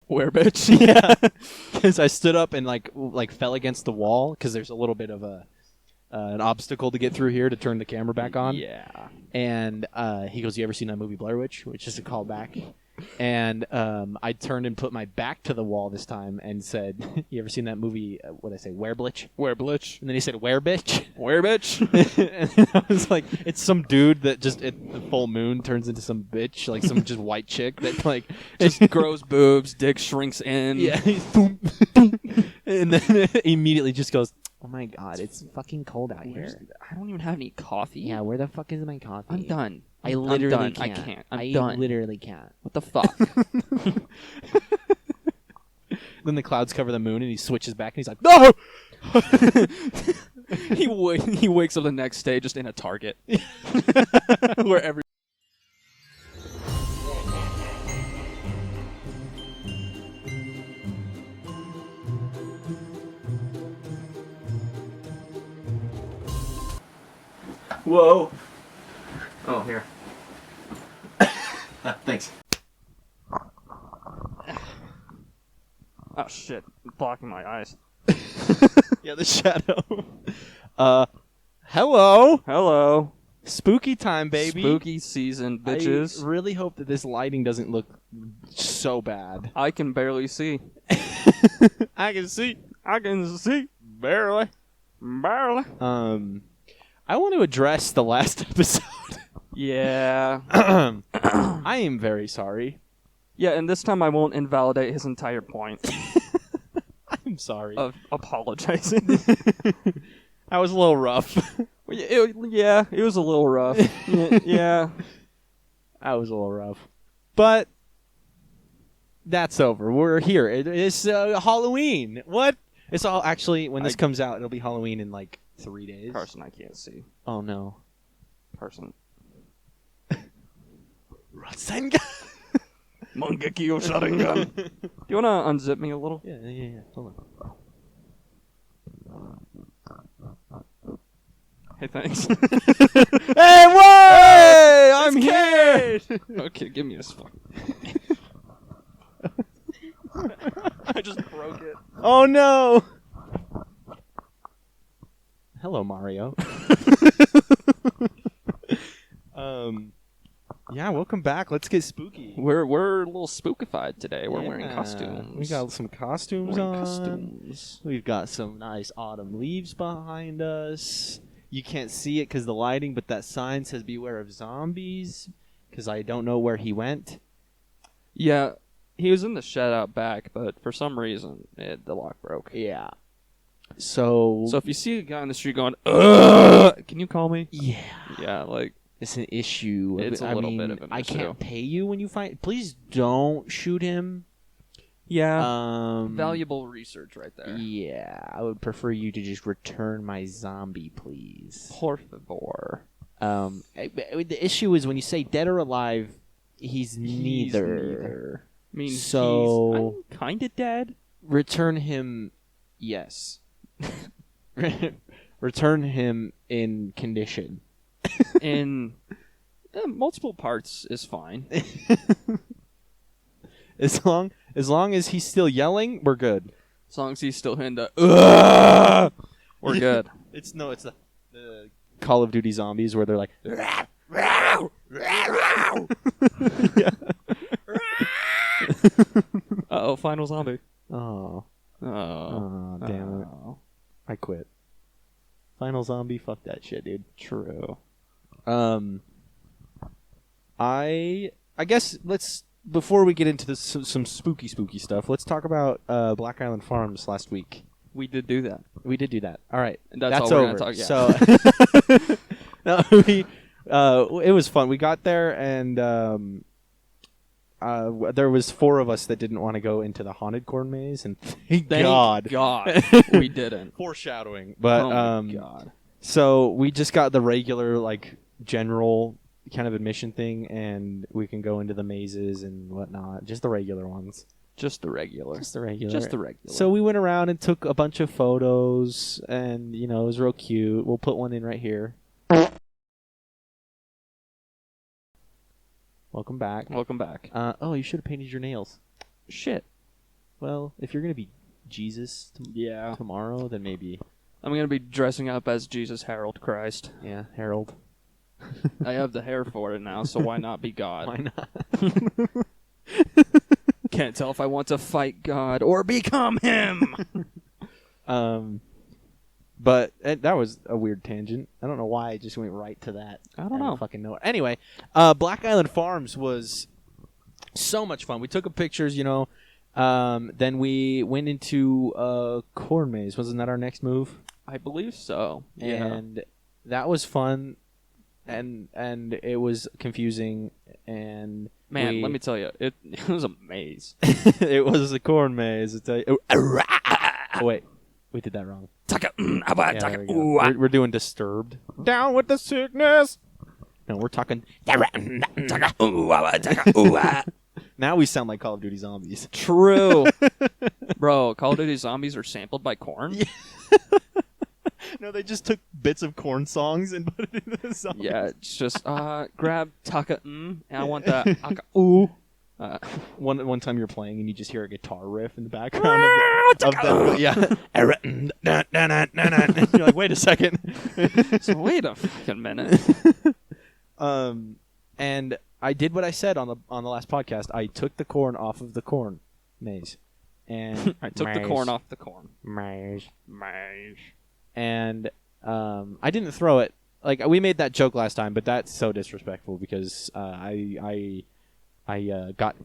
Where, bitch? Yeah, because I stood up and like fell against the wall because there's a little bit of an obstacle to get through here to turn the camera back on. Yeah. And he goes, "You ever seen that movie Blair Witch?" Which is a callback. And I turned and put my back to the wall this time and said, "You ever seen that movie? What did I say? Wereblitch?" Wereblitch. And then he said, "Where, bitch?" Where, bitch? And I was like, "It's some dude that just at the full moon turns into some bitch, like some just white chick that like Just grows boobs, dick shrinks in. yeah." And then immediately just goes, "Oh my god, it's fucking cold out here." I don't even have any coffee. Yeah, where the fuck is my coffee? I'm done. I literally I'm done. can't. I can't. I'm I done. literally can't. What the fuck? Then the clouds cover the moon, and he switches back, and he's like, "No!" he wakes up the next day just in a Target. Where every Whoa! Oh, here. Thanks. Oh shit, blocking my eyes. Yeah, the shadow. Hello. Hello. Spooky time, baby. Spooky season, bitches. I really hope that this lighting doesn't look so bad. I can barely see. I can see. I can see. Barely. Barely. I want to address the last episode. Yeah. I am very sorry. Yeah, and this time I won't invalidate his entire point I'm sorry. of apologizing. I was a little rough. Yeah, it was a little rough. Yeah. I was a little rough. But that's over. We're here. It's Halloween. What? It's all actually, when this comes out, it'll be Halloween in like 3 days. Carson, I can't see. Oh no. Person. Rasengan. Mangekyo Sharingan. Do you want to unzip me a little? Yeah. Hold on. Hey, thanks. Hey, whoa! Hey, I'm here! Okay, give me this phone. I just broke it. Oh no! Hello, Mario. Yeah, welcome back. Let's get spooky. We're a little spookified today. We're wearing costumes. We got some costumes on. We've got some nice autumn leaves behind us. You can't see it because of the lighting, but that sign says "Beware of zombies." Because I don't know where he went. Yeah, he was in the shed out back, but for some reason the lock broke. Yeah. So if you see a guy on the street going, "Ugh," can you call me? yeah, Yeah, like it's an issue. It's a little bit of an I issue. can't pay you when you find. Please don't shoot him. yeah, valuable research right there. Yeah, I would prefer you to just return my zombie, please. Por favor. The issue is when you say dead or alive, he's neither. I mean, So I'm kind of dead. return him. Yes. Return him in condition. In multiple parts is fine. As long as he's still yelling, we're good. As long as he's still hitting the, we're good. It's the Call of Duty zombies where they're like, Uh-oh, final zombie. oh, Oh, damn it. I quit. Final zombie, fuck that shit, dude. True. I guess let's, before we get into this, some spooky stuff, let's talk about Black Island Farms last week. We did do that. We did do that. All right. And that's all over. we're gonna talk, yeah. So, no, it was fun. We got there, and there was 4 of us that didn't want to go into the haunted corn maze, and thank God we didn't. Foreshadowing. But Oh my God. so we just got the regular, like, general kind of admission thing, and we can go into the mazes and whatnot. Just the regular ones. Just the regular. Just the regular. Just the regular. So we went around and took a bunch of photos, and, it was real cute. We'll put one in right here. Welcome back. Welcome back. You should have painted your nails. Shit. Well, if you're gonna be Jesus Yeah. tomorrow, then maybe. I'm going to be dressing up as Jesus Harold Christ. Yeah, Harold. I have the hair for it now, so why not be God? Why not? Can't tell if I want to fight God or become him. But that was a weird tangent. I don't know why I just went right to that. I don't know. Fucking know. Anyway, Black Island Farms was so much fun. We took pictures, then we went into a corn maze. Wasn't that our next move? I believe so. And that was fun, and it was confusing. And man, let me tell you, it was a maze. it was a corn maze. Oh, wait, we did that wrong. Yeah, there we go. We're doing Disturbed. Down with the sickness. No, we're talking. Now we sound like Call of Duty Zombies. True. Bro, Call of Duty Zombies are sampled by Korn? Yeah. No, they just took bits of Korn songs and put it into the songs. Yeah, it's just grab Taka and I want that aka ooh. One time you're playing and you just hear a guitar riff in the background of the yeah. You're like, wait a second. So wait a fucking minute. And I did what I said on the last podcast. I took the corn off of the corn maze, and I took the corn off the corn maze. maze. And I didn't throw it. Like, we made that joke last time, but that's so disrespectful because I got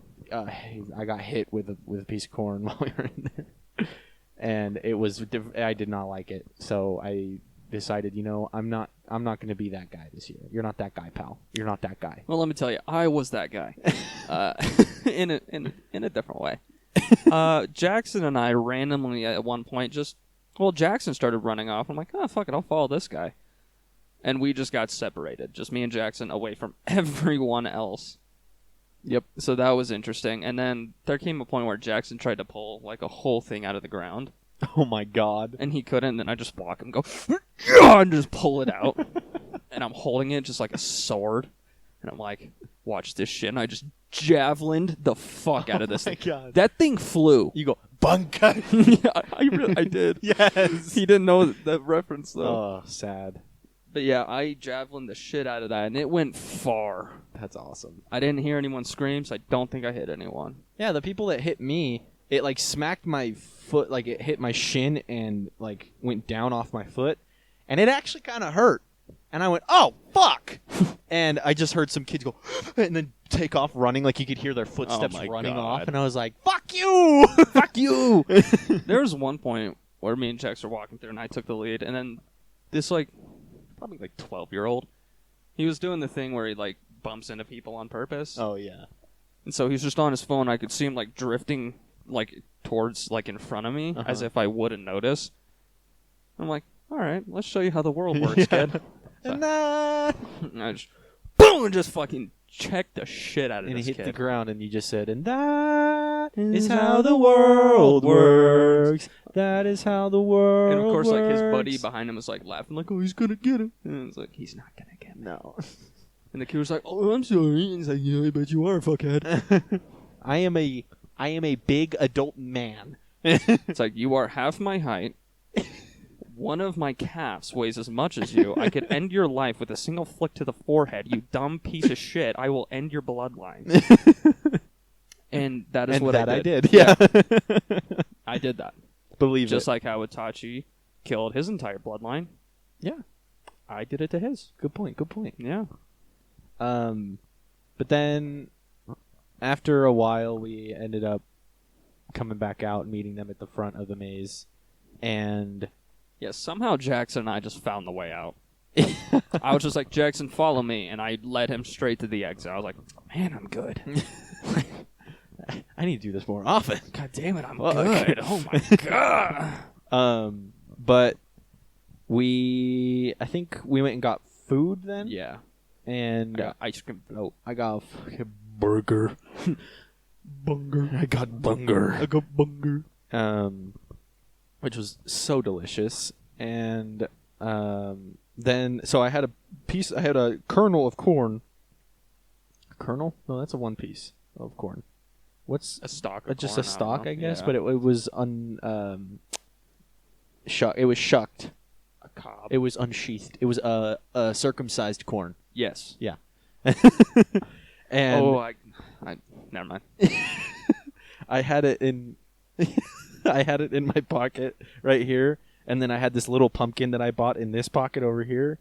hit with a piece of corn while we were in there, and it was I did not like it. So I decided, I'm not going to be that guy this year. You're not that guy, pal. You're not that guy. Well, let me tell you, I was that guy, in a different way. Jackson and I randomly at one point Jackson started running off. I'm like, oh, fuck it, I'll follow this guy. And we just got separated, just me and Jackson away from everyone else. Yep. So that was interesting. And then there came a point where Jackson tried to pull like a whole thing out of the ground. Oh my god. And he couldn't, and then I just walk him, go, and just pull it out. And I'm holding it just like a sword. And I'm like, watch this shit. And I just javelined the fuck out of this thing. God. That thing flew. You go, bunker. Yeah, I did. Yes. He didn't know that reference, though. Oh, sad. But yeah, I javelined the shit out of that, and it went far. That's awesome. I didn't hear anyone scream, so I don't think I hit anyone. Yeah, the people that hit me, it like smacked my foot, like it hit my shin and like went down off my foot, and it actually kind of hurt. And I went, oh, fuck! And I just heard some kids go, and then take off running, like you could hear their footsteps running off, and I was like, fuck you! Fuck you! There was one point where me and Jax were walking through, and I took the lead, and then this, like, probably like 12-year-old, he was doing the thing where he, like, bumps into people on purpose. Oh, yeah. And so he's just on his phone. I could see him, like, drifting, like, towards, like, in front of me, as if I wouldn't notice. I'm like, all right, let's show you how the world works, kid. So, and I just, boom, and just fucking checked the shit out of this kid. And he hit the ground, and you just said, and that is how the world works. That is how the world works. And of course, like, his buddy behind him was, like, laughing, like, oh, he's gonna get him. And it's like, he's not gonna get him. No. And the kid was like, oh, I'm sorry. And he's like, yeah, I bet you are, fuckhead. I am a big adult man. It's like, you are half my height. One of my calves weighs as much as you. I could end your life with a single flick to the forehead. You dumb piece of shit. I will end your bloodline. And that is what I did. Yeah. I did that. Believe Just like how Itachi killed his entire bloodline. Yeah. I did it to his. Good point. Yeah. But then after a while, we ended up coming back out and meeting them at the front of the maze. And yeah, somehow Jackson and I just found the way out. I was just like, Jackson, follow me. And I led him straight to the exit. I was like, man, I'm good. I need to do this more often. God damn it, I'm good. Oh my god. But I think we went and got food then. Yeah. And I got ice cream float. I got a fucking burger. Bunger. I got bunger. I got bunger. Which was so delicious. And then, so I had a kernel of corn. Kernel? No, that's a one piece of corn. what's A stalk of just corn, a stalk, I guess, Yeah. but it was it was shucked. a cob. It was unsheathed. It was a circumcised corn. Yes. And I never mind. I had it in I had it in my pocket right here, and then I had this little pumpkin that I bought in this pocket over here.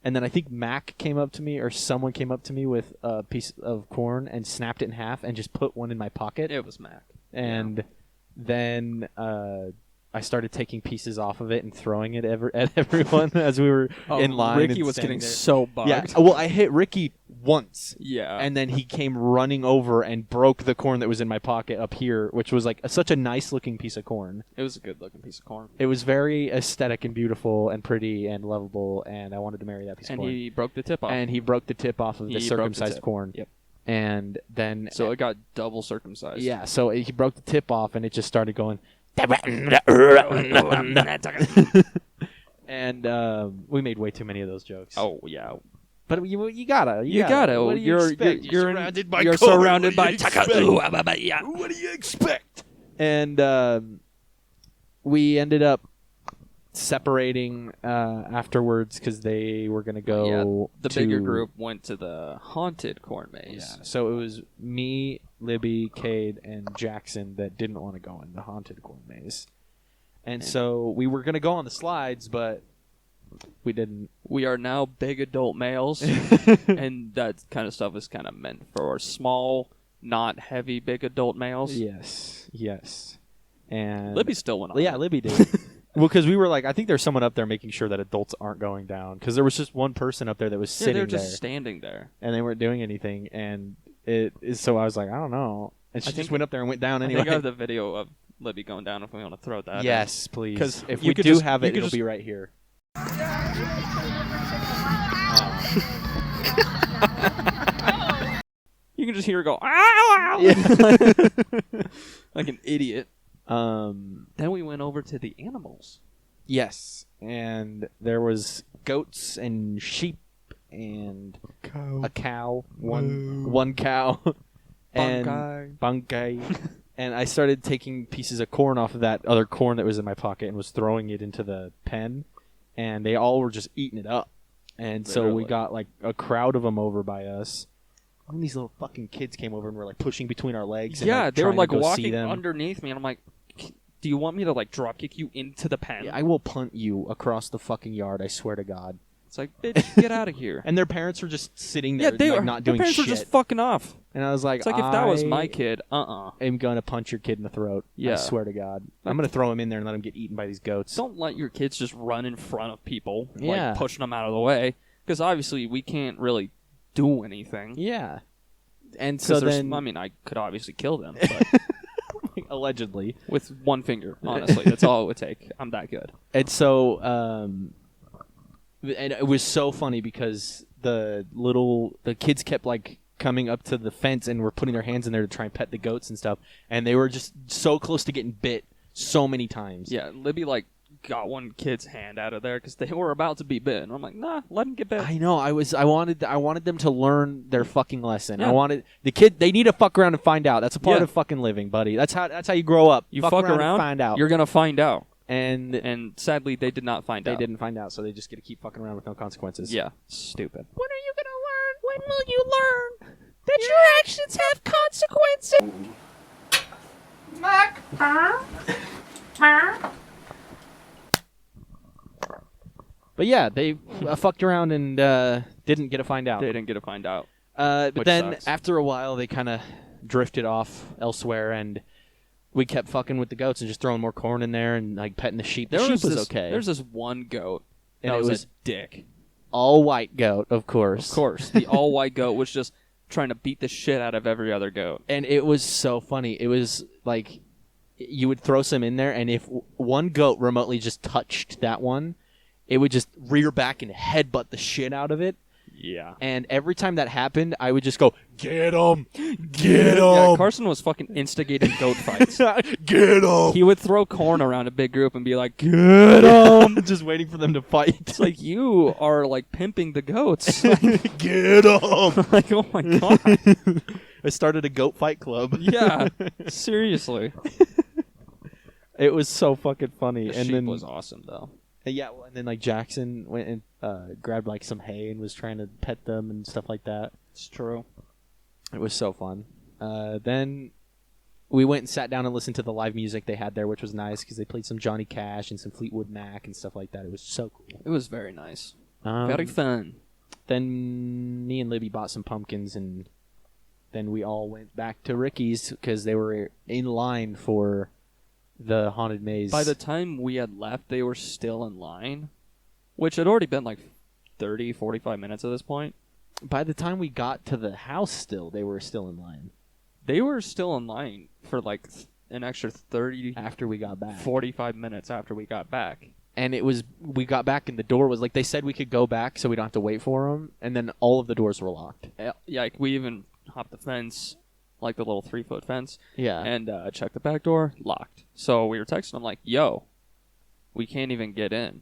And then I think Mac came up to me, or someone came up to me with a piece of corn and snapped it in half and just put one in my pocket. It was Mac. And then I started taking pieces off of it and throwing it at everyone as we were in line. Ricky and was standing getting there. so bugged. Yeah, well, I hit Ricky once. Yeah. And then he came running over and broke the corn that was in my pocket up here, which was like such a nice looking piece of corn. it was a good looking piece of corn. It was very aesthetic and beautiful and pretty and lovable, and I wanted to marry that piece And of corn. he broke the tip off. And he broke the tip off of He the broke the circumcised tip. corn. Yep. And then So it got double circumcised. yeah, so he broke the tip off, and it just started going. And we made way too many of those jokes. Oh yeah. But you gotta. You gotta. What do you expect? You're surrounded by You're corn. surrounded What by do you expect? yeah. What do you expect? And we ended up separating afterwards because they were gonna go. The to, bigger group went to the haunted corn maze. Yeah. So it was me, Libby, Cade, and Jackson that didn't want to go in the haunted corn maze. And so we were going to go on the slides, but we didn't. We are now big adult males, and that kind of stuff is kind of meant for small, not heavy, big adult males. Yes. And Libby still went on. Yeah, Libby did. Well, because we were like, I think there's someone up there making sure that adults aren't going down. Because there was just one person up there that was Yeah, sitting they were just there. standing there. And they weren't doing anything. And so I was like, I don't know. And she just went up there and went down anyway. I think I have the video of Libby going down if we want to throw that. Yes, please. 'Cause if you we could do just- have you it, could it'll just- be right here. You can just hear her go, ow, ow, like an idiot. Then we went over to the animals. Yes, and there was goats and sheep and a cow, one cow, and bunkai. And I started taking pieces of corn off of that other corn that was in my pocket and was throwing it into the pen, and they all were just eating it up. And so we Literally. got like a crowd of them over by us. And these little fucking kids came over and were like pushing between our legs. And, Yeah, they were trying like to go see walking them. underneath me, and I'm like, do you want me to like drop kick you into the pen? Yeah, I will punt you across the fucking yard. I swear to God. It's like, bitch, get out of here. And their parents were just sitting there, Yeah, they like, were not their doing parents shit. were just fucking off. And I was like, It's like if that was my kid, I'm gonna punch your kid in the throat. Yeah. I swear to God, I'm gonna throw him in there and let him get eaten by these goats. Don't let your kids just run in front of people, Yeah. like pushing them out of the way, because obviously we can't really do anything. Yeah. And so 'Cause then, I mean, I could obviously kill them, but allegedly, with one finger, honestly, that's all it would take. I'm that good. and so, and it was so funny because the kids kept like coming up to the fence and were putting their hands in there to try and pet the goats and stuff, and they were just so close to getting bit so many times. Yeah, Libby like got one kid's hand out of there because they were about to be bit, and I'm like, nah, let him get bit. I know. I wanted them to learn their fucking lesson. Yeah. I wanted the kid. They need to fuck around and find out. That's a part Yeah. of fucking living, buddy. That's how you grow up. You fuck around, and find out. you're gonna find out. And Sadly, they did not find they out. didn't find out, so they just get to keep fucking around with no consequences. Yeah, stupid. When are you gonna learn? When will you learn that your actions have consequences? But yeah, they fucked around and didn't get to find out. They didn't get to find out. But which then sucks. after a while, they kind of drifted off elsewhere, and we kept fucking with the goats and just throwing more corn in there and like petting the sheep. The sheep was okay. There's this one goat, And that it was was a dick. all white goat, of course. Of course, the all white goat was just trying to beat the shit out of every other goat. And it was so funny. It was like you would throw some in there, and if one goat remotely just touched that one, it would just rear back and headbutt the shit out of it. Yeah. And every time that happened, I would just go, "Get him! Get Yeah, him! Carson was fucking instigating goat fights. Get him! He would throw corn around a big group and be like, "Get 'em!" Just waiting for them to fight. It's like you are like pimping the goats. Like, Get him! like, oh my god. I started a goat fight club. Yeah, seriously. It was so fucking funny. The and sheep then was awesome, though. yeah, well, and then like Jackson went and grabbed like some hay and was trying to pet them and stuff like that. It's true. It was so fun. Then we went and sat down and listened to the live music they had there, which was nice because they played some Johnny Cash and some Fleetwood Mac and stuff like that. It was so cool. It was very nice. Very fun. Then me and Libby bought some pumpkins, and then we all went back to Ricky's because they were in line for the Haunted Maze. By the time we had left, they were still in line, which had already been like 30, 45 minutes at this point. By the time we got to the house still, they were still in line. They were still in line for like an extra 30, After we got back. 45 minutes after we got back. And we got back and the door was like, they said we could go back so we don't have to wait for them. And then all of the doors were locked. Yeah, like we even hopped the fence, like the little 3-foot fence, Yeah. and checked the back door, locked. So we were texting them like, yo, we can't even get in.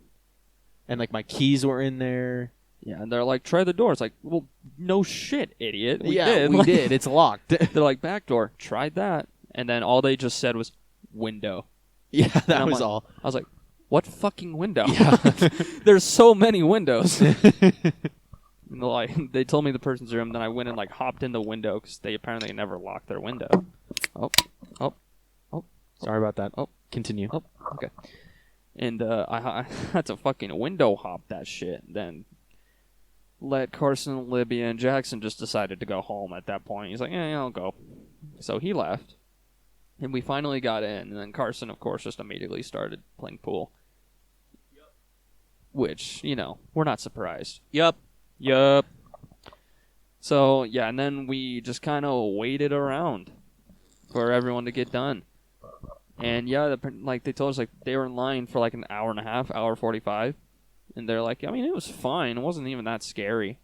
And like my keys were in there. Yeah, and they're like, try the door. It's like, well, no shit, idiot. We yeah, did. we Like, did. It's locked. They're like, back door, tried that. And then all they just said was, window. Yeah, And that I'm was like- all. I was like, what fucking window? Yeah. There's so many windows. And like, they told me the person's room, then I went and like hopped in the window because they apparently never locked their window. Sorry about that. Oh. Continue. Oh, okay. And I had to fucking window hop that shit. Then let Carson, Libby, and Jackson just decided to go home at that point. He's like, yeah, I'll go. So he left. And we finally got in. And then Carson, of course, just immediately started playing pool. Which, you know, we're not surprised. Yup. So, yeah, and then we just kind of waited around for everyone to get done. And yeah, like they told us, like they were in line for like an hour and a half, hour 45, and they're like, I mean, it was fine. It wasn't even that scary.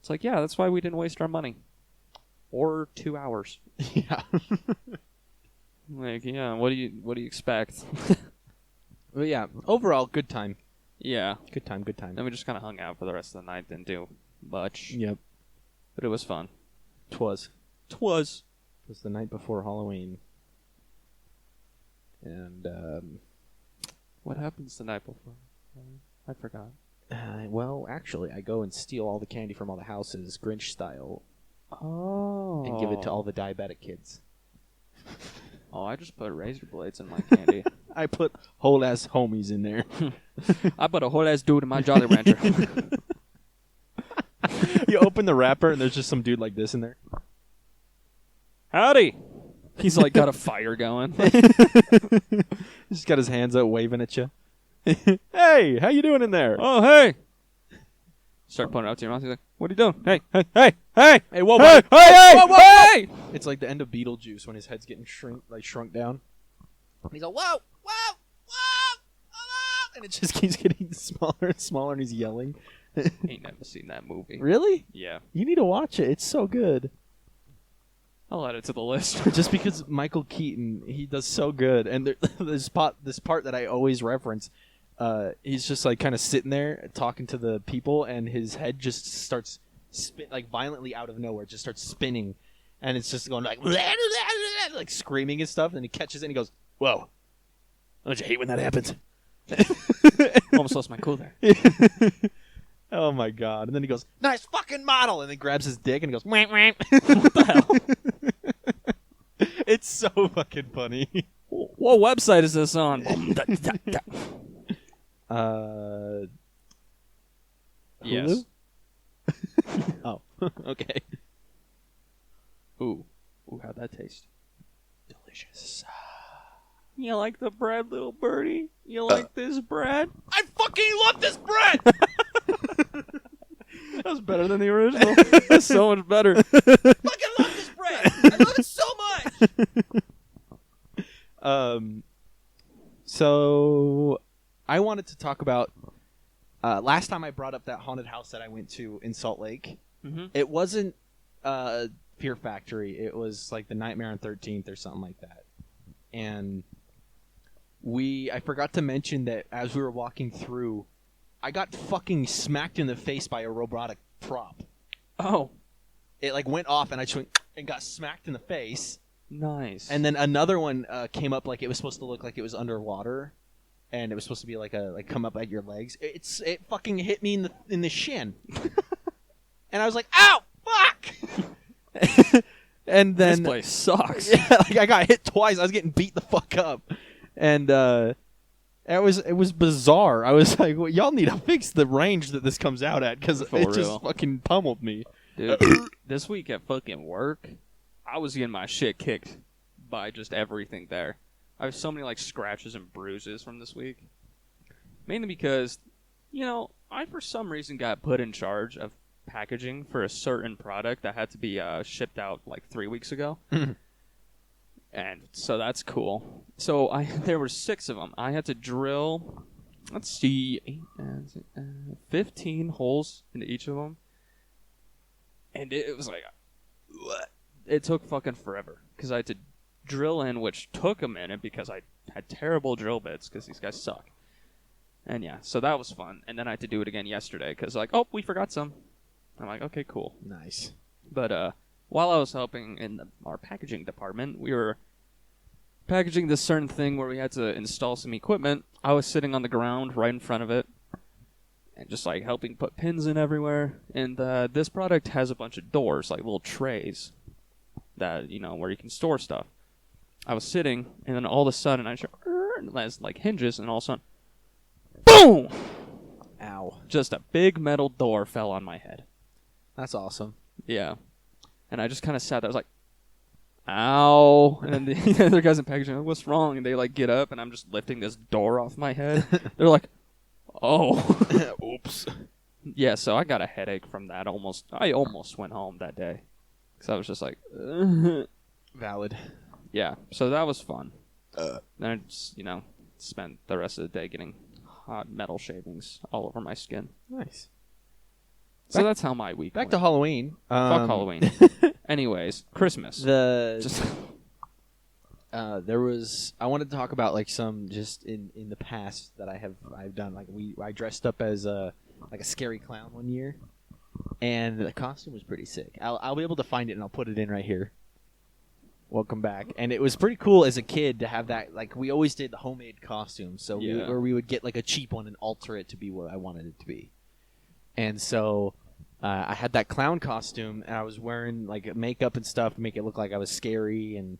It's like, yeah, that's why we didn't waste our money, or 2 hours. Yeah. Like, yeah, what do you expect? Well, yeah. Overall, good time. Yeah. Good time. Good time. Then we just kind of hung out for the rest of the night, didn't do much, Yep. but it was fun. Twas. It was. It was the night before Halloween. And What happens the night before? I forgot. well, actually, I go and steal all the candy from all the houses, Grinch style, Oh. and give it to all the diabetic kids. Oh, I just put razor blades in my candy. I put whole ass homies in there. I put a whole ass dude in my Jolly Rancher. You open the wrapper and there's just some dude like this in there. Howdy. He's like got a fire going. He's got his hands up waving at you. Hey, how you doing in there? Oh, hey. Start putting it up to your mouth. He's like, what are you doing? Hey, hey, hey, hey. Hey, whoa, Hey, whoa. hey, Whoa, whoa, hey. It's like the end of Beetlejuice when his head's getting shrunk down. And he's like, whoa, whoa, whoa, whoa. And it just keeps getting smaller and smaller and he's yelling. Ain't never seen that movie. Really? Yeah. You need to watch it. It's so good. I'll add it to the list. Just because Michael Keaton, he does so good. And this part that I always reference, he's just like kind of sitting there talking to the people and his head just starts like violently out of nowhere, just starts spinning. And it's just going like screaming and stuff. And he catches it and he goes, whoa. Don't you hate when that happens? Almost lost my cool there. Oh my god. And then he goes, nice fucking model. And then grabs his dick and he goes, wah, wah. What the hell? It's so fucking funny. What website is this on? Yes. Hulu? Oh, okay. Ooh. Ooh, how'd that taste? Delicious. You like the bread, little birdie? You like this bread? I fucking love this bread! That was better than the original. That's so much better. fucking love this bread! I love it so much! So I wanted to talk about last time I brought up that haunted house that I went to in Salt Lake. Mm-hmm. It wasn't Fear Factory. It was like the Nightmare on 13th or something like that. And I forgot to mention that as we were walking through, I got fucking smacked in the face by a robotic prop. Oh. It like went off and I just went and got smacked in the face. Nice. And then another one came up like it was supposed to look like it was underwater, and it was supposed to be like come up at your legs. It fucking hit me in the shin, and I was like, "Ow, fuck!" And then this place sucks. yeah, like I got hit twice. I was getting beat the fuck up, and it was bizarre. I was like, well, "Y'all need to fix the range that this comes out at because it real. just fucking pummeled me." Dude, this week at fucking work, I was getting my shit kicked by just everything there. I have so many like scratches and bruises from this week. Mainly because, I for some reason got put in charge of packaging for a certain product that had to be shipped out like 3 weeks ago. And so that's cool. So there were 6 of them. I had to drill, 15 holes into each of them. And it was like, it took fucking forever because I had to drill in, which took a minute because I had terrible drill bits because these guys suck. And yeah, so that was fun. And then I had to do it again yesterday because we forgot some. I'm like, okay, cool. Nice. But while I was helping in our packaging department, we were packaging this certain thing where we had to install some equipment. I was sitting on the ground right in front of it. And just like helping put pins in everywhere. And this product has a bunch of doors, like little trays that, where you can store stuff. I was sitting, and then all of a sudden it has like hinges, and all of a sudden, boom! Ow. Just a big metal door fell on my head. That's awesome. Yeah. And I just kind of sat there. I was like, ow. And then the other guys in packaging are like, what's wrong? And they like get up, and I'm just lifting this door off my head. They're like, oh. Oops. Yeah, so I got a headache from that. I almost went home that day. Because I was just like, Valid. yeah, so that was fun. Then I just, spent the rest of the day getting hot metal shavings all over my skin. Nice. So that's how my week Back went. to Halloween. Fuck Halloween. Anyways, Christmas. There was. I wanted to talk about like some just in the past that I've done. Like I dressed up as a scary clown one year, and the costume was pretty sick. I'll be able to find it and I'll put it in right here. Welcome back. And it was pretty cool as a kid to have that. Like we always did the homemade costume, so we would get like a cheap one and alter it to be what I wanted it to be. And so I had that clown costume, and I was wearing like makeup and stuff to make it look like I was scary, and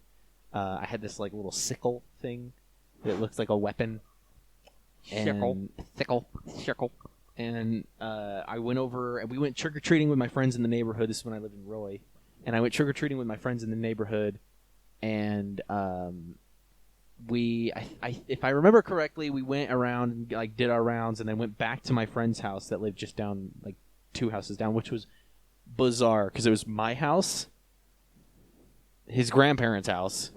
I had this like little sickle thing that looks like a weapon. Sickle. And I went over, and we went trick-or-treating with my friends in the neighborhood. This is when I lived in Roy. And I went trick-or-treating with my friends in the neighborhood, and if I remember correctly, we went around and like did our rounds, and then went back to my friend's house that lived just down, like 2 houses down, which was bizarre because it was my house, his grandparents' house,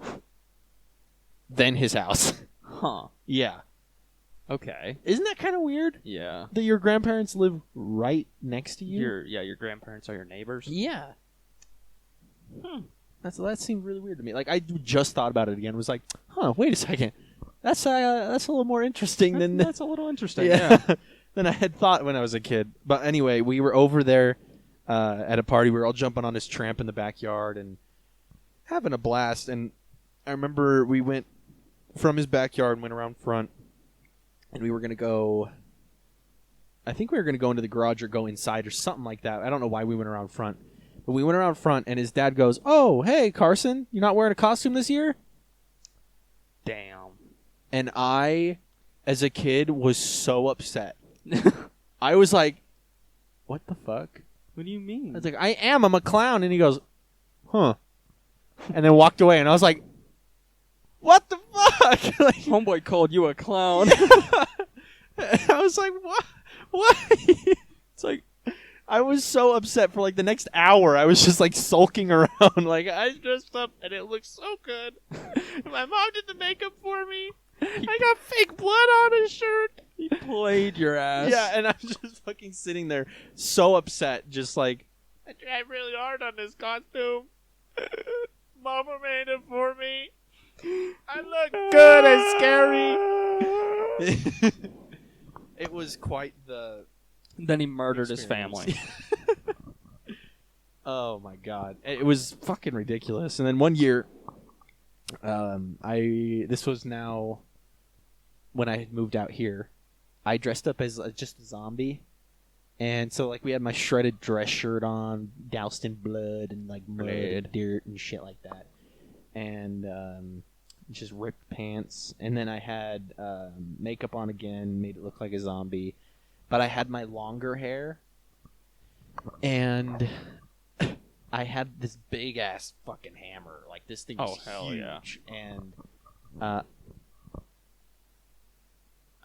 then his house. Huh. Yeah. Okay. Isn't that kind of weird? Yeah. That your grandparents live right next to you? Your grandparents are your neighbors? Yeah. That seemed really weird to me. Like I just thought about it again. Was like, wait a second. That's a little more interesting than that's a little interesting. Yeah. Than I had thought when I was a kid. But anyway, we were over there at a party. We were all jumping on this tramp in the backyard and having a blast. And I remember we went from his backyard and went around front, and we were gonna go. I think we were gonna go into the garage or go inside or something like that. I don't know why we went around front. But we went around front, and his dad goes, "Oh, hey, Carson, you're not wearing a costume this year?" Damn. And I, as a kid, was so upset. I was like, what the fuck? What do you mean? I was like, I'm a clown. And he goes, huh. And then walked away, and I was like, what the fuck? Like, homeboy called you a clown. I was like, what? What? It's like, I was so upset for like the next hour. I was just like sulking around. Like, I dressed up and it looked so good. My mom did the makeup for me. I got fake blood on his shirt. He played your ass. Yeah, and I'm just fucking sitting there so upset. Just like, I tried really hard on this costume. Mama made it for me. I look good and scary. It was quite the... Then he murdered his family. Oh my god, it was fucking ridiculous. And then one year, this was now when I had moved out here. I dressed up as just a zombie, and so like we had my shredded dress shirt on, doused in blood and like mud and dirt and shit like that, and just ripped pants. And then I had makeup on again, made it look like a zombie, but I had my longer hair, and I had this big ass fucking hammer. Like this thing was hell huge, yeah. and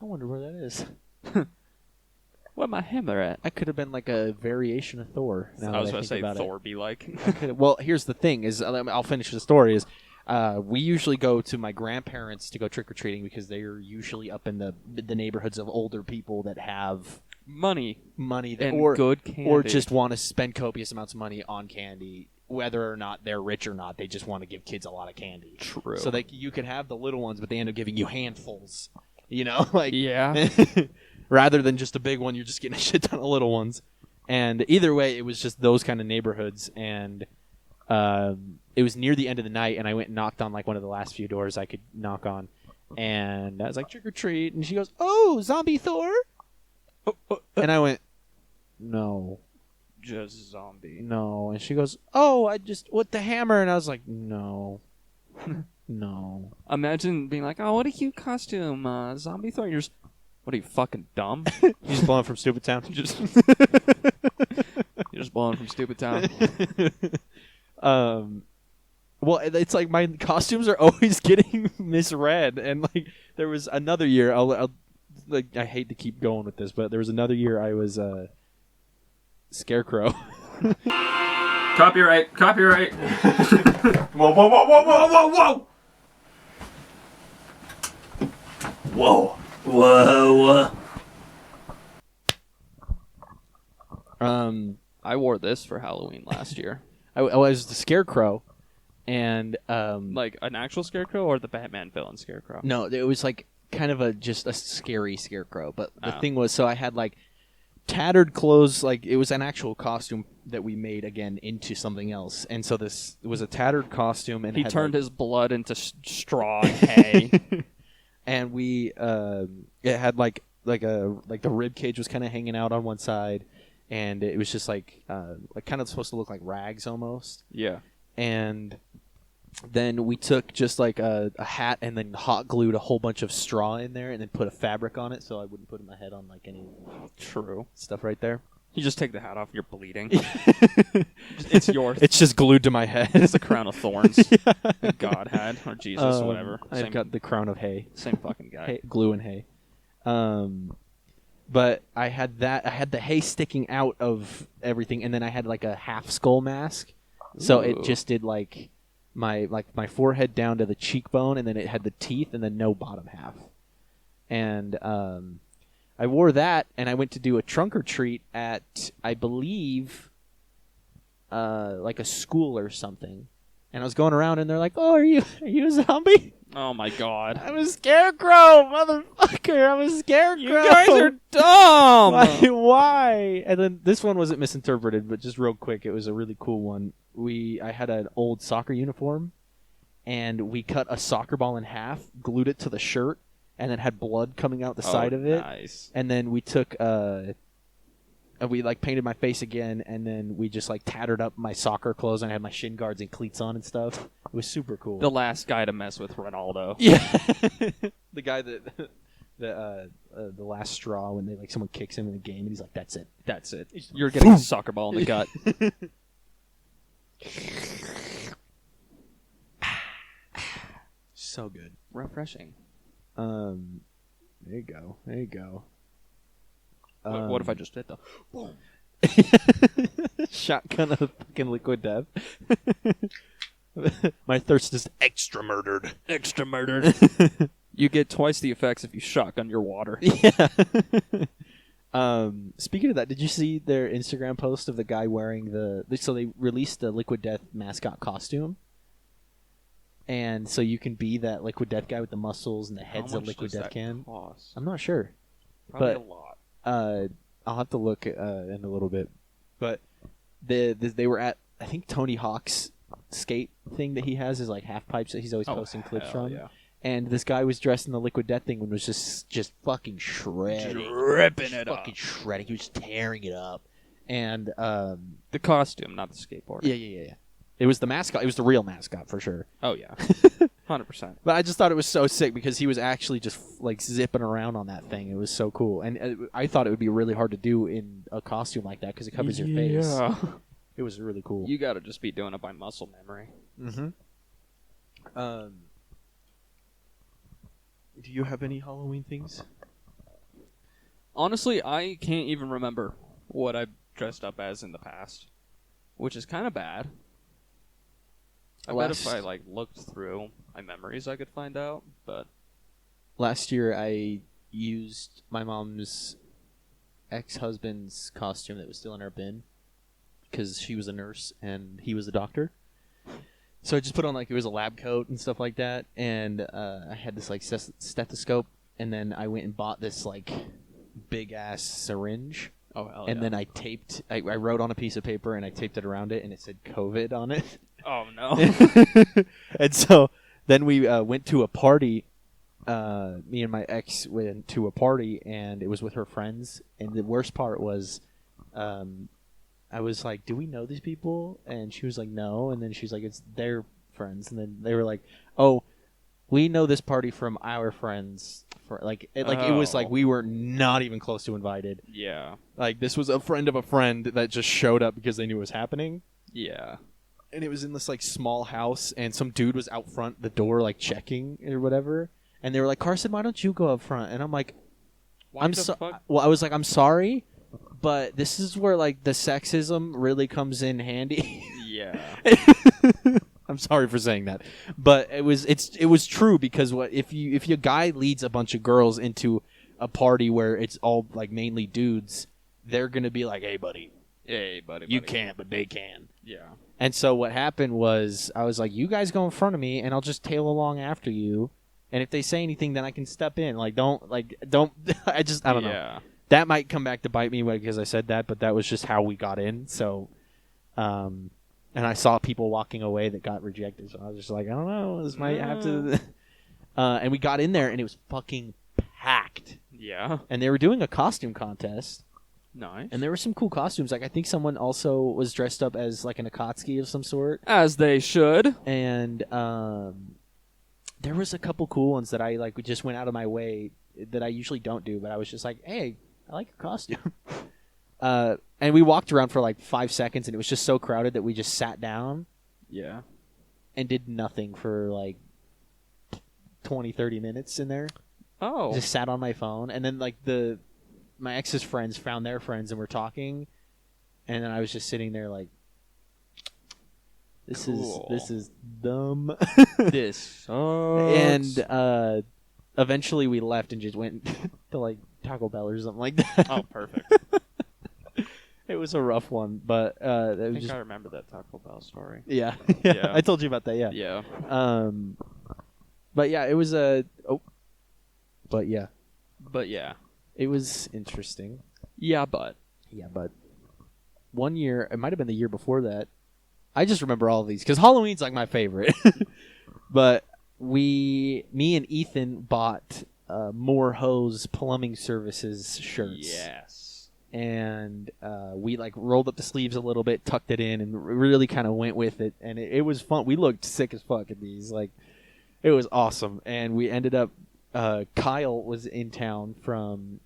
I wonder where that is. Where my hammer at? I could have been like a variation of Thor. I was going to say Thor be like. Well, here's the thing: is I'll finish the story. Is we usually go to my grandparents to go trick or treating because they are usually up in the neighborhoods of older people that have money that, and or good candy, or just want to spend copious amounts of money on candy, whether or not they're rich or not. They just want to give kids a lot of candy. True. So that you could have the little ones, but they end up giving you handfuls. You know, like yeah. Rather than just a big one, you're just getting a shit ton of little ones. And either way, it was just those kind of neighborhoods. And it was near the end of the night, and I went and knocked on like one of the last few doors I could knock on. And I was like, trick or treat. And she goes, "Oh, zombie Thor?" And I went, "No. Just zombie." No. And she goes, "Oh, I just with the hammer." And I was like, "No." No. Imagine being like, "Oh, what a cute costume, zombie Thor." You're just, what are you, fucking dumb? You just blowing from Stupid Town? You're just blowing from Stupid Town. Well, it's like my costumes are always getting misread, and like there was another year. I hate to keep going with this, but there was another year I was Scarecrow. Copyright. Whoa, whoa, whoa, whoa, whoa, whoa, whoa! Whoa. Whoa. I wore this for Halloween last year. I was the Scarecrow, and Like an actual Scarecrow or the Batman villain Scarecrow? no, it was like kind of just a scary Scarecrow. But the Oh. thing was, so I had like tattered clothes, like it was an actual costume that we made again into something else, and so this was a tattered costume, and He had, turned like, his blood into straw and hay. and we it had like the rib cage was kind of hanging out on one side, and it was just like kind of supposed to look like rags almost. Yeah. And then we took just like a hat and then hot glued a whole bunch of straw in there and then put a fabric on it so I wouldn't put my head on like any True. stuff right there. You just take the hat off, you're bleeding. It's yours. It's just glued to my head. It's the crown of thorns that God had, or Jesus, whatever. I've got the crown of hay. Same fucking guy. Hay, glue and hay. But I had that. I had the hay sticking out of everything, and then I had like a half skull mask. So it Ooh. just did like my forehead down to the cheekbone, and then it had the teeth, and then no bottom half. And I wore that, and I went to do a trunk or treat at, I believe, like a school or something. And I was going around, and they're like, "Oh, are you a zombie?" Oh my God. I'm a scarecrow, motherfucker! I'm a scarecrow. You guys are dumb. Why? And then this one wasn't misinterpreted, but just real quick, it was a really cool one. I had an old soccer uniform, and we cut a soccer ball in half, glued it to the shirt, and then had blood coming out the side of it. Nice. And then we took we like painted my face again, and then we just like tattered up my soccer clothes, and I had my shin guards and cleats on and stuff. It was super cool. The last guy to mess with Ronaldo. Yeah, the guy that the last straw when someone kicks him in the game, and he's like, "That's it." That's it. You're getting a soccer ball in the gut. So good. Refreshing. There you go. There you go. What if I just did though? Shotgun of fucking liquid death. My thirst is extra murdered. Extra murdered. You get twice the effects if you shotgun your water. Yeah. Speaking of that, did you see their Instagram post of the guy wearing so they released the Liquid Death mascot costume? And so you can be that Liquid Death guy with the muscles and the heads of Liquid Death can. Cost? I'm not sure. Probably But- a lot. I'll have to look in a little bit. But they were at I think Tony Hawk's skate thing that he has is like half pipes that he's always posting clips hell from. yeah. And this guy was dressed in the Liquid Death thing and was just fucking shredding. Ripping it fucking up. shredding. He was tearing it up. And The costume, not the skateboard. yeah. It was the mascot. It was the real mascot for sure. Oh, yeah. 100%. But I just thought it was so sick because he was actually just like zipping around on that thing. It was so cool. And I thought it would be really hard to do in a costume like that because it covers your face. Yeah. It was really cool. You got to just be doing it by muscle memory. Mm-hmm. Do you have any Halloween things? Honestly, I can't even remember what I dressed up as in the past, which is kind of bad. I bet if I looked through my memories, I could find out. But Last year, I used my mom's ex-husband's costume that was still in our bin because she was a nurse and he was a doctor. So I just put on it was a lab coat and stuff like that, and I had this stethoscope, and then I went and bought this big ass syringe. oh hell And yeah. then I wrote on a piece of paper and I taped it around it and it said COVID on it. oh no. And so then we went to a party. Me and my ex went to a party and it was with her friends. And the worst part was, I was like, "Do we know these people?" And she was like, "No." And then she's like, "It's their friends." And then they were like, "Oh, we know this party from our friends." It was like we were not even close to invited. Yeah. Like this was a friend of a friend that just showed up because they knew it was happening. Yeah. And it was in this small house, and some dude was out front the door checking or whatever. And they were like, "Carson, why don't you go up front?" And I'm like, Why the fuck? Well, I was like, "I'm sorry, but this is where the sexism really comes in handy." Yeah. I'm sorry for saying that, but it was true because if your guy leads a bunch of girls into a party where it's all mainly dudes, they're gonna be like, "Hey, buddy, Hey, buddy. you can't, but they can." Yeah. And so what happened was I was like, "You guys go in front of me, and I'll just tail along after you. And if they say anything, then I can step in. Don't." I don't know. Yeah. That might come back to bite me because I said that, but that was just how we got in. So, and I saw people walking away that got rejected. So I was just like, I don't know, this might have to. And we got in there, and it was fucking packed. Yeah. And they were doing a costume contest. Nice. And there were some cool costumes. I think someone also was dressed up as an Akatsuki of some sort. As they should. And there was a couple cool ones that I just went out of my way that I usually don't do. But I was just like, "Hey, I like your costume." And we walked around for 5 seconds, and it was just so crowded that we just sat down Yeah. and did nothing for 20, 30 minutes in there. Oh. Just sat on my phone, and then my ex's friends found their friends and were talking, and then I was just sitting there this Cool. is dumb. This sucks. And eventually we left and just went to Taco Bell or something like that. Oh, perfect. It was a rough one, but it I was think just I remember that Taco Bell story. yeah. Yeah. I told you about that. Yeah. Yeah. But yeah, it was but yeah, But yeah. it was interesting. Yeah, but. Yeah, but one year, it might have been the year before that. I just remember all of these because Halloween's my favorite. But me and Ethan bought More Hose Plumbing Services shirts. Yes. And we rolled up the sleeves a little bit, tucked it in, and really kind of went with it. And it was fun. We looked sick as fuck at these. It was awesome. And we ended up. Kyle was in town from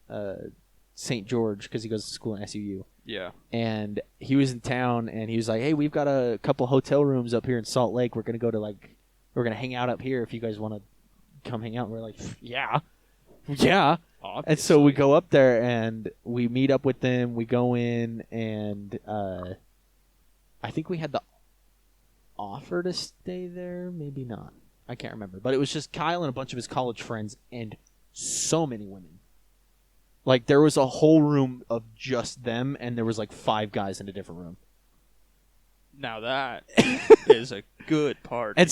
St. George because he goes to school in SUU. Yeah. And he was in town, and he was like, "Hey, we've got a couple hotel rooms up here in Salt Lake. We're gonna go to we're gonna hang out up here if you guys want to come hang out." And we're like, "Yeah." Obviously. And so we go up there and we meet up with them. We go in, and I think we had the offer to stay there. Maybe not. I can't remember. But it was just Kyle and a bunch of his college friends and so many women. There was a whole room of just them, and there was 5 guys in a different room. Now that is a good part. And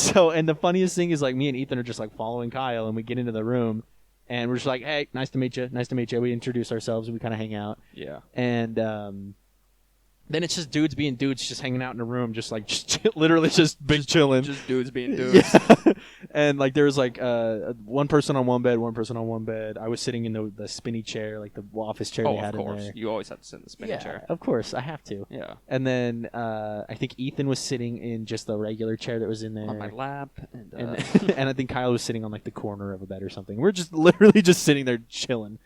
the funniest thing is me and Ethan are just following Kyle, and we get into the room, and we're just like, "Hey, nice to meet you. Nice to meet you." We introduce ourselves, and we kind of hang out. Yeah. And Then it's just dudes being dudes, just hanging out in a room, just like literally just big chilling. Just dudes being dudes. Yeah. And like there was like one person on one bed, one person on one bed. I was sitting in the spinny chair, like the office chair Oh, they had of in course. there. You always have to sit in the spinning chair. Of course, I have to. Yeah. And then I think Ethan was sitting in just the regular chair that was in there. On my lap. And And I think Kyle was sitting on like the corner of a bed or something. We're just literally just sitting there chilling.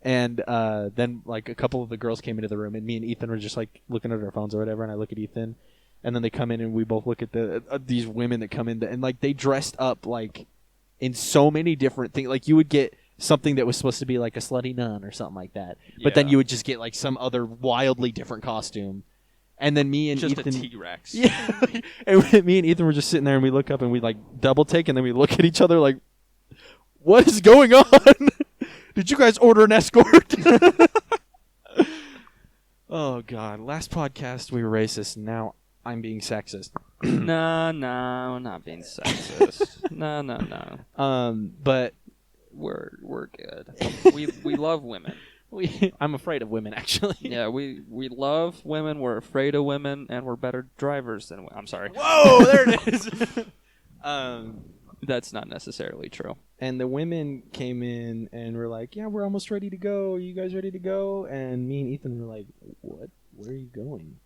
And then like a couple of the girls came into the room, and me and Ethan were just like looking at our phones or whatever. And I look at Ethan, and then they come in, and we both look at these women that come in, and like they dressed up like in so many different things. Like you would get something that was supposed to be like a slutty nun or something like that, but then Yeah. you would just get like some other wildly different costume. And then me and just Ethan, a T-Rex. yeah, and me and Ethan were just sitting there, and we look up and we like double take, and then we look at each other like, "What is going on? Did you guys order an escort?" Oh God! Last podcast we were racist. Now I'm being sexist. No, we're not being sexist. No. But We're good. We love women. I'm afraid of women, actually. Yeah, we love women. We're afraid of women, and we're better drivers than. I'm sorry. Whoa! There it is. That's not necessarily true. And the women came in and were like, "Yeah, we're almost ready to go. Are you guys ready to go?" And me and Ethan were like, "What? Where are you going?"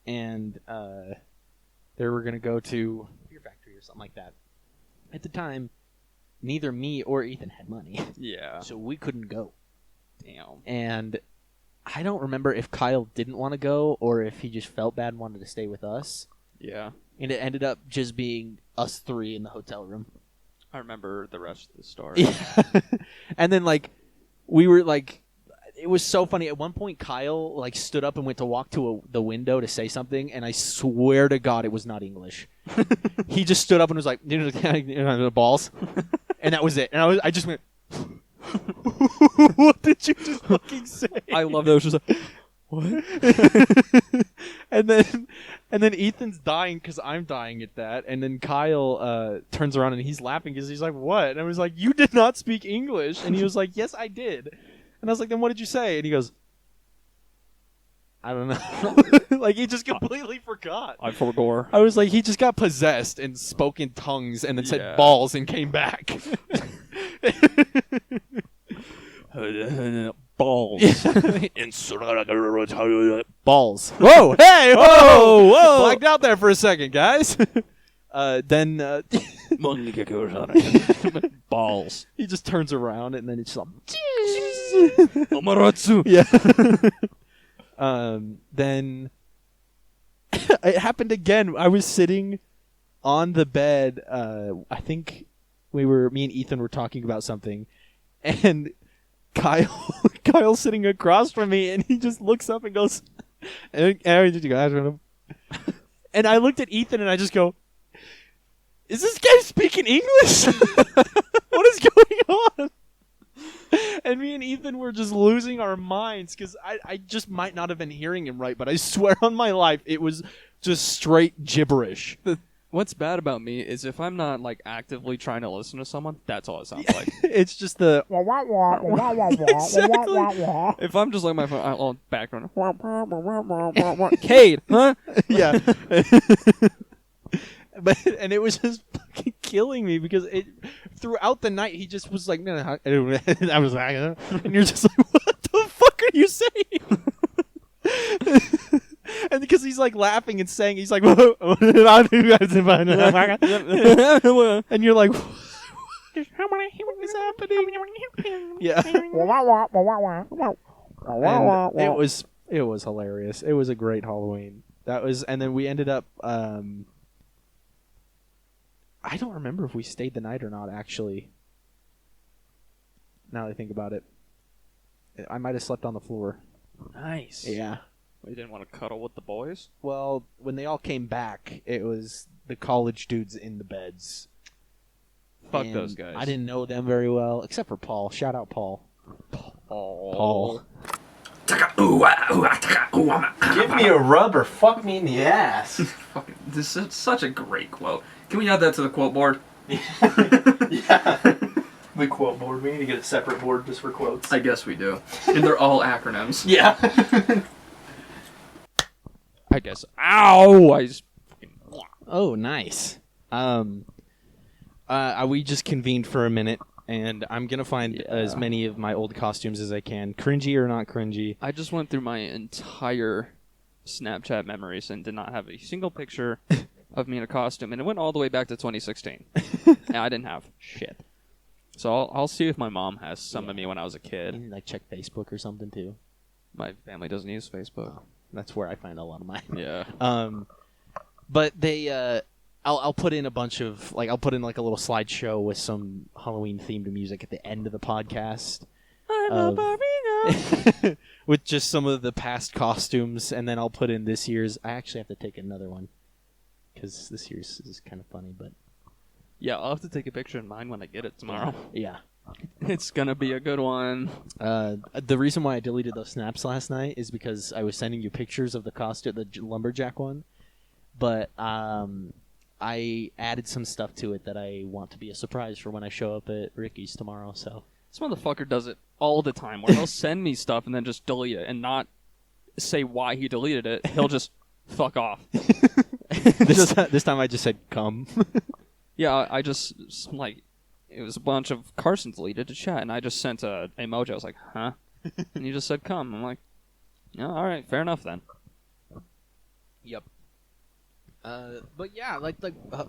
And they were going to go to a beer factory or something like that. At the time, neither me or Ethan had money, Yeah. so we couldn't go. Damn. And I don't remember if Kyle didn't want to go or if he just felt bad and wanted to stay with us. Yeah. And it ended up just being us three in the hotel room. I remember the rest of the story. Yeah. And then, like, we were, like, it was so funny. At one point, Kyle, like, stood up and went to walk to the window to say something, and I swear to God it was not English. He just stood up and was like, the balls. And that was it. And I just went, what did you just fucking say? I love those. Just like, what? and then Ethan's dying because I'm dying at that, and then Kyle turns around and he's laughing because he's like, "What?" And I was like, "You did not speak English," and he was like, "Yes, I did." And I was like, "Then what did you say?" And he goes, "I don't know." Like he just completely forgot. I forgot. I was like, he just got possessed and spoke in tongues and then said Yeah. balls and came back. Balls. Balls. Whoa! Hey! Whoa! Whoa! Blacked out there for a second, guys. Then Balls. he just turns around and then it's like, Amaratsu. yeah. Then it happened again. I was sitting on the bed. I think me and Ethan were talking about something, and Kyle's sitting across from me, and he just looks up and goes, and I looked at Ethan and I just go, "Is this guy speaking English? What is going on?" And me and Ethan were just losing our minds because I just might not have been hearing him right, but I swear on my life it was just straight gibberish. What's bad about me is if I'm not like actively trying to listen to someone, that's all it sounds like. It's just the If I'm just like my phone, I'll background. Cade, huh? yeah. And it was just fucking killing me because throughout the night he just was like, no, I was like, and you're just like, what the fuck are you saying? And because he's like laughing and saying, he's like, and you're like, what is happening? Yeah. And it was hilarious. It was a great Halloween. And then we ended up. I don't remember if we stayed the night or not. Actually, now that I think about it, I might have slept on the floor. Nice. Yeah. You didn't want to cuddle with the boys? Well, when they all came back, it was the college dudes in the beds. Fuck And those guys. I didn't know them very well, except for Paul. Shout out Paul. Paul. Give me a rub or fuck me in the ass. Fucking, this is such a great quote. Can we add that to the quote board? Yeah. The quote board. We need to get a separate board just for quotes. I guess we do. And they're all acronyms. Yeah. I guess. Ow! I just. Oh, nice. We just convened for a minute, and I'm gonna find as many of my old costumes as I can, cringy or not cringy. I just went through my entire Snapchat memories and did not have a single picture of me in a costume, and it went all the way back to 2016. And I didn't have shit. So I'll see if my mom has some of me when I was a You kid. need, like, check Facebook or something too. My family doesn't use Facebook. That's where I find a lot of mine. Yeah. But they, I'll put in a bunch of I'll put in like a little slideshow with some Halloween themed music at the end of the podcast. With just some of the past costumes, and then I'll put in this year's. I actually have to take another one because this year's is kind of funny, but Yeah, I'll have to take a picture of mine when I get it tomorrow. yeah. It's gonna be a good one. The reason why I deleted those snaps last night is because I was sending you pictures of the costume, the lumberjack one, but I added some stuff to it that I want to be a surprise for when I show up at Ricky's tomorrow. So This motherfucker does it all the time, where he'll send me stuff and then just delete it and not say why he deleted it. He'll just fuck off. this time I just said come. Yeah, I just, like, it was a bunch of Carson deleted to chat, and I just sent a emoji. I was like, huh? And he just said come. I'm like, yeah, all right, fair enough then. Yep. But yeah,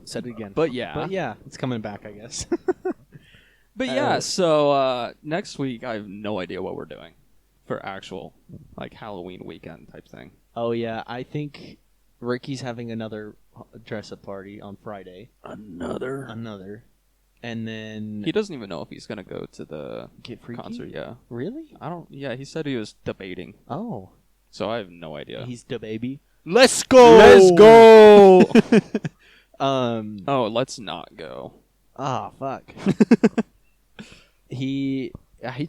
said it again. But yeah. It's coming back, I guess. But yeah, so next week I have no idea what we're doing for actual, like, Halloween weekend type thing. Oh yeah, I think Ricky's having another dress-up party on Friday. Another? And then He doesn't even know if he's going to go to the Get Freaky? concert, yeah. Really? Yeah, he said he was debating, Oh, so I have no idea. he's the baby. Let's go. Let's go. Oh, let's not go. Ah, fuck. He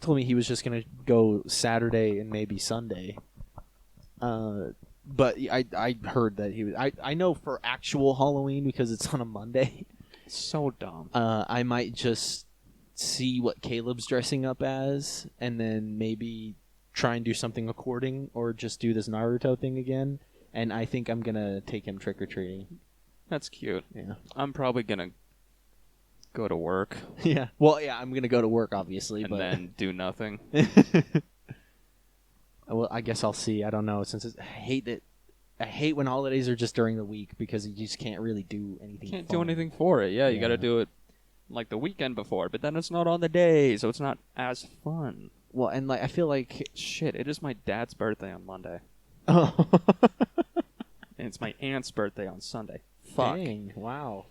told me he was just gonna go Saturday and maybe Sunday. But I heard that he was. I know for actual Halloween because it's on a Monday. So dumb. I might just see what Caleb's dressing up as, and then maybe try and do something according, or just do this Naruto thing again. And I think I'm gonna take him trick or treating. That's cute. Yeah. I'm probably going to go to work Yeah. Well, yeah, I'm gonna go to work obviously, and but then do nothing. well, I guess I'll see. I don't know. I hate when holidays are just during the week because you just can't really do anything. Can't fun. do anything for it. Yeah, you got to Yeah. do it like the weekend before, but then it's not on the day, so it's not as fun. Well, and I feel like Shit, it is my dad's birthday on Monday, oh, and it's my aunt's birthday on Sunday. Fuck. dang, wow,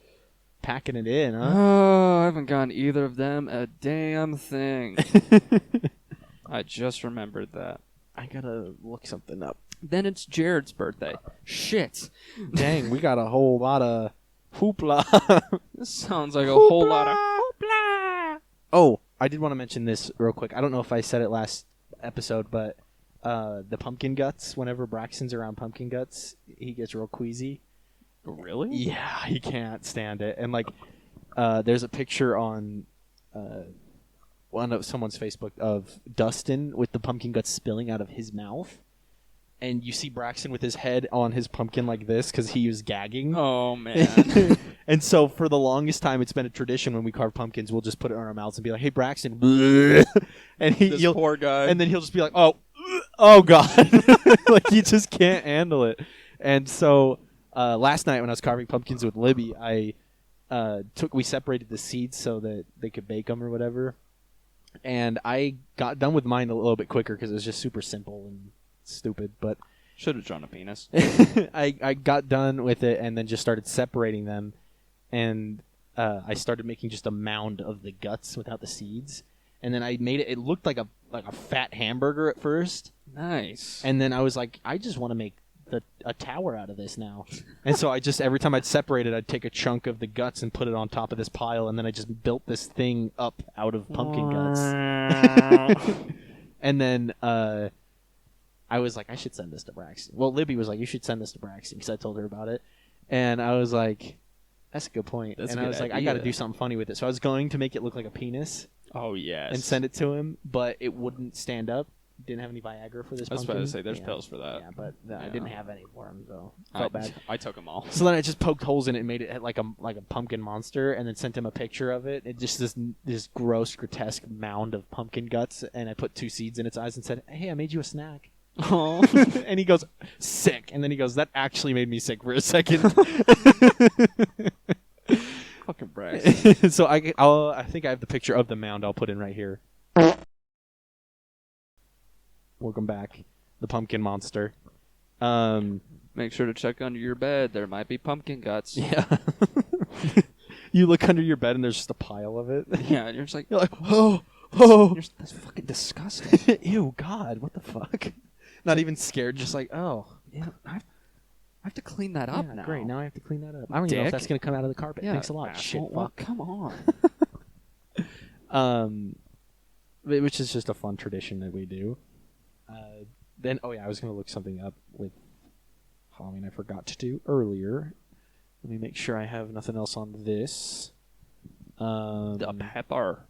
packing it in, huh? Oh, I haven't gotten either of them a damn thing. I just remembered that. I gotta look something up. Then it's Jared's birthday. Shit. Dang, we got a whole lot of hoopla. This sounds like a whole lot of Oh, I did want to mention this real quick. I don't know if I said it last episode, but the pumpkin guts. Whenever Braxton's around pumpkin guts, he gets real queasy. Really? Yeah, he can't stand it. And there's a picture on one of someone's Facebook of Dustin with the pumpkin guts spilling out of his mouth, and you see Braxton with his head on his pumpkin like this because he was gagging. Oh man. And so for the longest time, it's been a tradition when we carve pumpkins, we'll just put it in our mouths and be like, "Hey, Braxton," and This poor guy. and then he'll just be like, "Oh God," like he just can't handle it. And so last night when I was carving pumpkins with Libby, we separated the seeds so that they could bake them or whatever. And I got done with mine a little bit quicker because it was just super simple and stupid. But Should have drawn a penis. I got done with it and then just started separating them. And I started making just a mound of the guts without the seeds. And then I made it. It looked like a fat hamburger at first. Nice. And then I was like, I just want to make a tower out of this now. And so I just, every time I'd separate it, I'd take a chunk of the guts and put it on top of this pile. And then I just built this thing up out of pumpkin guts. And then I was like, I should send this to Braxton. Well, Libby was like, you should send this to Braxton because I told her about it. And I was like, that's a good point. That's a and I good was like, I idea. got to do something funny with it. So I was going to make it look like a penis Oh yes. and send it to him, but it wouldn't stand up didn't have any Viagra for this I was pumpkin. about to say, there's Yeah. pills for that. Yeah, but I Yeah. didn't have any for him, so felt bad. I took them all. So then I just poked holes in it and made it like a pumpkin monster, and then sent him a picture of it. It just this gross, grotesque mound of pumpkin guts, and I put 2 seeds in its eyes and said, "Hey, I made you a snack." Oh, And he goes, "Sick," and then he goes, "That actually made me sick for a second." fucking brag. So I think I have the picture of the mound. I'll put in right here. Welcome back, the pumpkin monster. Make sure to check under your bed. There might be pumpkin guts. Yeah. You look under your bed and there's just a pile of it. Yeah, and you're just like, You're like, oh, that's fucking disgusting. ew, God, what the fuck? Not even scared, just like, oh, Yeah, I have to clean that up yeah, now. great. Now I have to clean that up. I don't even know if Dick. that's gonna come out of the carpet. Yeah, Thanks a lot. asshole. Shit, Well, fuck. come on. Which is just a fun tradition that we do. Then, I was gonna look something up with Halloween. I forgot to do earlier. Let me make sure I have nothing else on this. The pepper.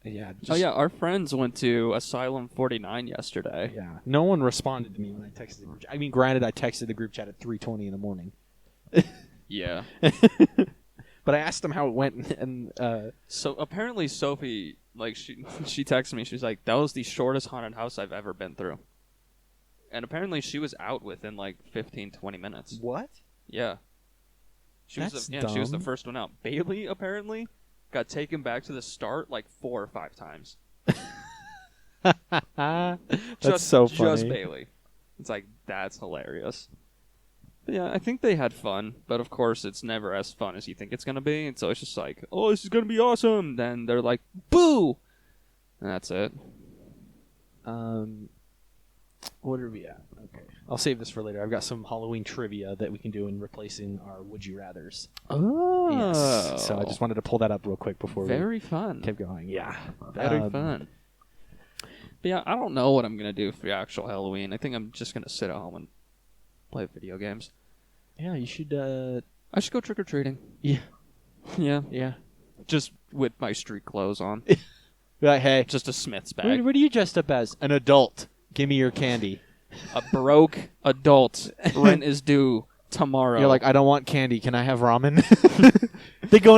Yeah. Oh yeah, our friends went to Asylum 49 yesterday. Yeah. No one responded to me when I texted the group chat. I mean, granted, I texted the group chat at 3:20 in the morning. Yeah. But I asked them how it went, and So apparently Sophie, like she texted me. She's like, "That was the shortest haunted house I've ever been through." And apparently she was out within like 15-20 minutes. what? Yeah. She was That's she was the dumb. first one out. Bailey apparently got taken back to the start like 4 or 5 times. That's so funny. Just Bailey. It's like, that's hilarious. But yeah, I think they had fun, but of course it's never as fun as you think it's going to be. And so it's just like, oh, this is going to be awesome. Then they're like, boo! And that's it. What are we at? Okay. I'll save this for later. I've got some Halloween trivia that we can do in replacing our Would You Rathers. Oh. Yes. So I just wanted to pull that up real quick before Very fun. we kept going. Yeah. Very fun. But yeah, I don't know what I'm going to do for the actual Halloween. I think I'm just going to sit at home and play video games. Yeah, you should, I should go trick-or-treating. yeah. Yeah. Yeah. Just with my street clothes on. Like, hey, Just a Smith's bag. what are you dressed up as? An adult. Give me your candy. A broke adult. Rent is due tomorrow. You're like, I don't want candy. Can I have ramen? they go